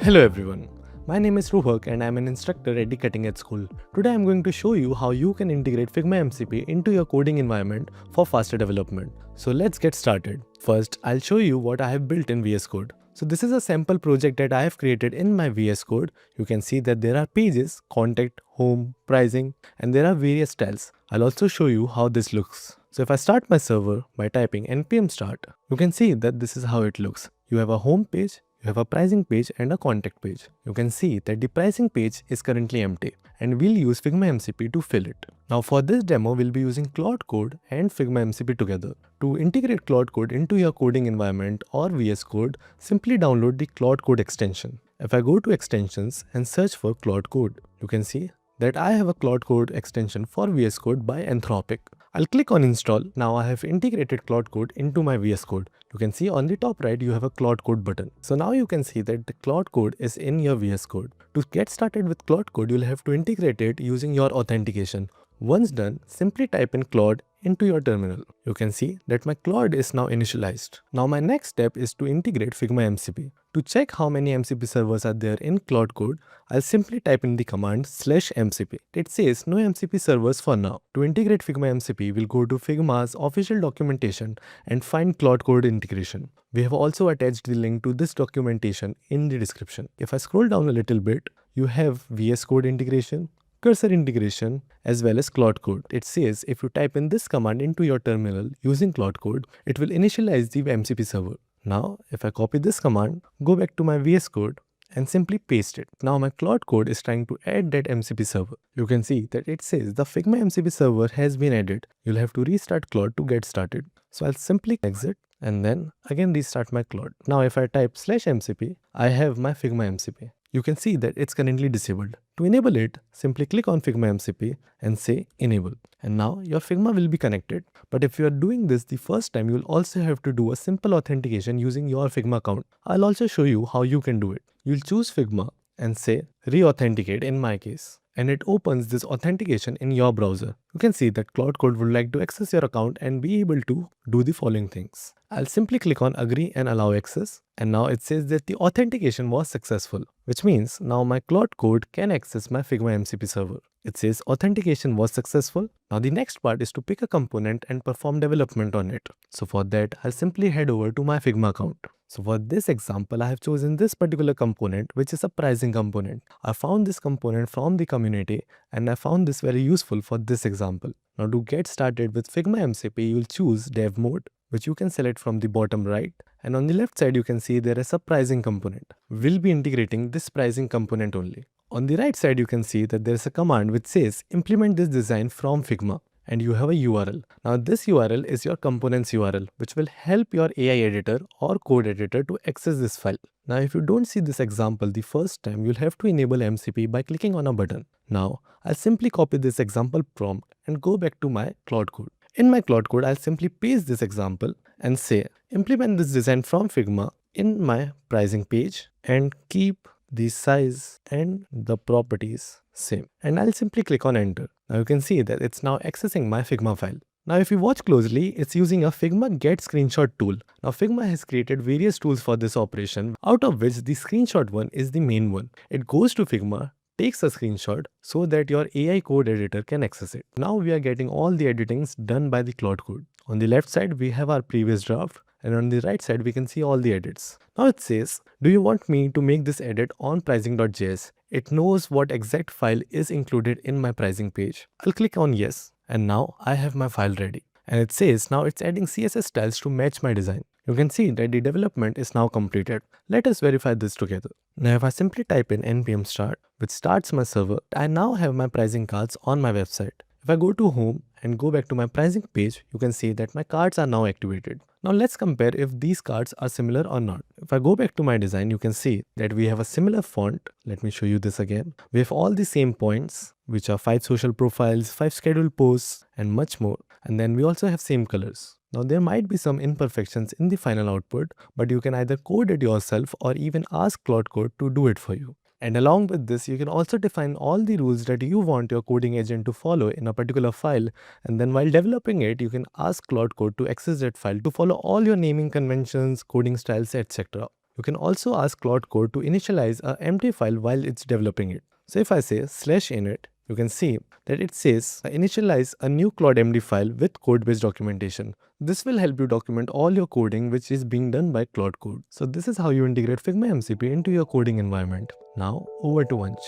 [SPEAKER 3] Hello everyone. My name is Ruhak and I am an instructor at the Cutting Edge School. Today I am going to show you how you can integrate Figma MCP into your coding environment for faster development. So let's get started. First, I'll show you what I have built in VS Code. So this is a sample project that I have created in my VS Code. You can see that there are pages, contact, home, pricing, and there are various styles. I'll also show you how this looks. So if I start my server by typing npm start, you can see that this is how it looks. You have a home page, you have a pricing page and a contact page. You can see that the pricing page is currently empty and we'll use Figma MCP to fill it. Now for this demo, we'll be using Claude Code and Figma MCP together. To integrate Claude Code into your coding environment or VS Code, simply download the Claude Code extension. If I go to extensions and search for Claude Code, you can see that I have a Claude Code extension for VS Code by Anthropic. I'll click on install. Now I have integrated Claude Code into my VS Code. You can see on the top right you have a Claude Code button. So now you can see that the Claude Code is in your VS Code. To get started with Claude Code, you'll have to integrate it using your authentication. Once done, simply type in Claude into your terminal. You can see that my Claude is now initialized. Now my next step is to integrate Figma MCP. To check how many MCP servers are there in Claude Code, I'll simply type in the command /MCP. It says no MCP servers for now. To integrate Figma MCP, we'll go to Figma's official documentation and find Claude Code integration. We have also attached the link to this documentation in the description. If I scroll down a little bit, you have VS Code integration, Cursor integration, as well as Claude Code. It says if you type in this command into your terminal using Claude Code, it will initialize the MCP server. Now, if I copy this command, go back to my VS Code and simply paste it. Now my Claude Code is trying to add that MCP server. You can see that it says the Figma MCP server has been added. You'll have to restart Claude to get started. So I'll simply exit and then again restart my Claude. Now if I type /MCP, I have my Figma MCP. You can see that it's currently disabled. To enable it, simply click on Figma MCP and say enable. And now your Figma will be connected. But if you are doing this the first time, you'll also have to do a simple authentication using your Figma account. I'll also show you how you can do it. You'll choose Figma and say re-authenticate in my case. And it opens this authentication in your browser. You can see that Claude Code would like to access your account and be able to do the following things. I'll simply click on agree and allow access. And now it says that the authentication was successful, which means now my Claude Code can access my Figma MCP server. It says authentication was successful. Now the next part is to pick a component and perform development on it. So for that, I'll simply head over to my Figma account. So for this example, I have chosen this particular component, which is a pricing component. I found this component from the community and I found this very useful for this example. Now to get started with Figma MCP, you'll choose dev mode, which you can select from the bottom right. And on the left side, you can see there is a pricing component. We'll be integrating this pricing component only. On the right side, you can see that there is a command which says implement this design from Figma, and you have a URL. Now this URL is your components URL, which will help your AI editor or code editor to access this file. Now if you don't see this example the first time, you'll have to enable MCP by clicking on a button. Now I'll simply copy this example prompt and go back to my Claude Code. In my Claude Code, I'll simply paste this example and say implement this design from Figma in my pricing page and keep the size and the properties same. And I'll simply click on enter. Now you can see that it's now accessing my Figma file. Now if you watch closely, it's using a Figma get screenshot tool. Now Figma has created various tools for this operation, out of which the screenshot one is the main one. It goes to Figma, takes a screenshot so that your AI code editor can access it. Now we are getting all the editings done by the Claude Code. On the left side, we have our previous draft, and on the right side, we can see all the edits. Now it says, do you want me to make this edit on pricing.js? It knows what exact file is included in my pricing page. I'll click on yes, and now I have my file ready. And it says now it's adding CSS styles to match my design. You can see that the development is now completed. Let us verify this together. Now if I simply type in npm start, which starts my server, I now have my pricing cards on my website. If I go to home and go back to my pricing page, you can see that my cards are now activated. Now let's compare if these cards are similar or not. If I go back to my design, you can see that we have a similar font. Let me show you this again. We have all the same points, which are 5 social profiles, 5 scheduled posts, and much more. And then we also have same colors. Now there might be some imperfections in the final output, but you can either code it yourself or even ask Claude Code to do it for you. And along with this, you can also define all the rules that you want your coding agent to follow in a particular file. And then while developing it, you can ask Claude Code to access that file to follow all your naming conventions, coding styles, etc. You can also ask Claude Code to initialize an empty file while it's developing it. So if I say /init, you can see that it says initialize a new Claude MD file with code-based documentation. This will help you document all your coding which is being done by Claude Code. So this is how you integrate Figma MCP into your coding environment. Now over to Vanch.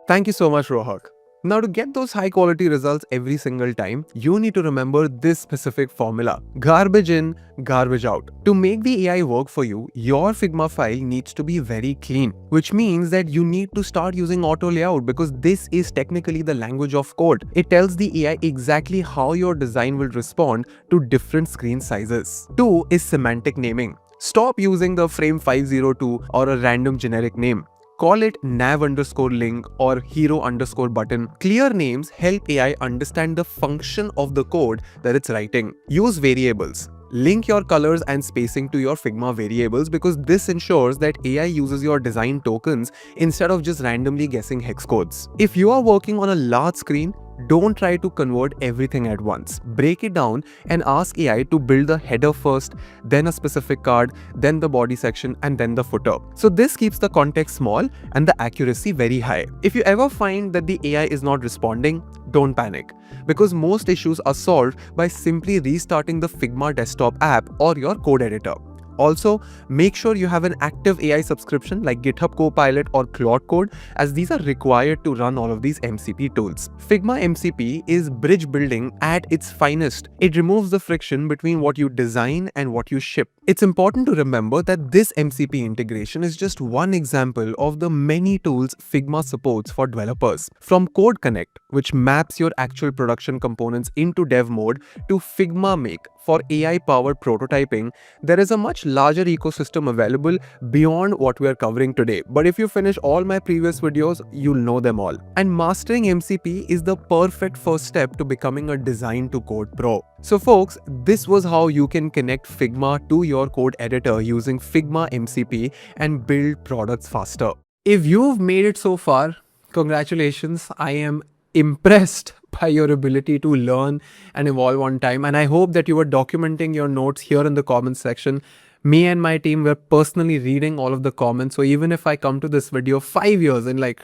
[SPEAKER 1] Thank you so much, Rohak. Now, to get those high quality results every single time, you need to remember this specific formula: garbage in, garbage out. To make the AI work for you, your Figma file needs to be very clean, which means that you need to start using auto layout because this is technically the language of code. It tells the AI exactly how your design will respond to different screen sizes. 2 is semantic naming. Stop using the frame 502 or a random generic name. Call it nav_link or hero_button. Clear names help AI understand the function of the code that it's writing. Use variables. Link your colors and spacing to your Figma variables because this ensures that AI uses your design tokens instead of just randomly guessing hex codes. If you are working on a large screen, don't try to convert everything at once. Break it down and ask AI to build the header first, then a specific card, then the body section, and then the footer. So this keeps the context small and the accuracy very high. If you ever find that the AI is not responding, don't panic, because most issues are solved by simply restarting the Figma desktop app or your code editor. Also, make sure you have an active AI subscription like GitHub Copilot or Claude Code, as these are required to run all of these MCP tools. Figma MCP is bridge building at its finest. It removes the friction between what you design and what you ship. It's important to remember that this MCP integration is just one example of the many tools Figma supports for developers. From Code Connect, which maps your actual production components into dev mode, to Figma Make for AI-powered prototyping, there is a much larger ecosystem available beyond what we are covering today. But if you finish all my previous videos, you'll know them all. And mastering MCP is the perfect first step to becoming a design to code pro. So folks, this was how you can connect Figma to your code editor using Figma MCP and build products faster. If you've made it so far, congratulations. I am impressed by your ability to learn and evolve on time. And I hope that you were documenting your notes here in the comments section. Me and my team were personally reading all of the comments. So even if I come to this video 5 years in like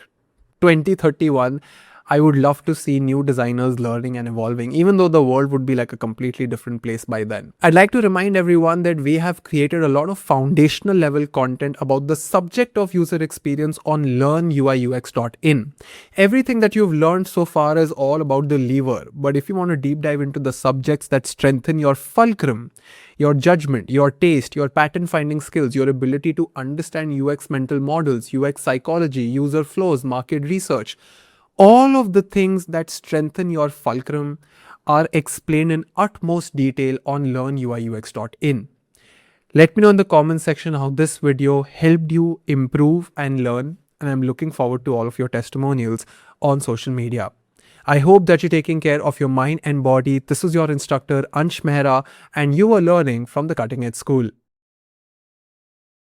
[SPEAKER 1] 2031, I would love to see new designers learning and evolving, even though the world would be like a completely different place by then. I'd like to remind everyone that we have created a lot of foundational level content about the subject of user experience on learnuiux.in. Everything that you've learned so far is all about the lever, but if you want to deep dive into the subjects that strengthen your fulcrum, your judgment, your taste, your pattern finding skills, your ability to understand UX mental models, UX psychology, user flows, market research, all of the things that strengthen your fulcrum are explained in utmost detail on learnuiux.in. Let me know in the comment section how this video helped you improve and learn, and I'm looking forward to all of your testimonials on social media. I hope that you're taking care of your mind and body. This is your instructor Ansh Mehra, and you are learning from the Cutting Edge School.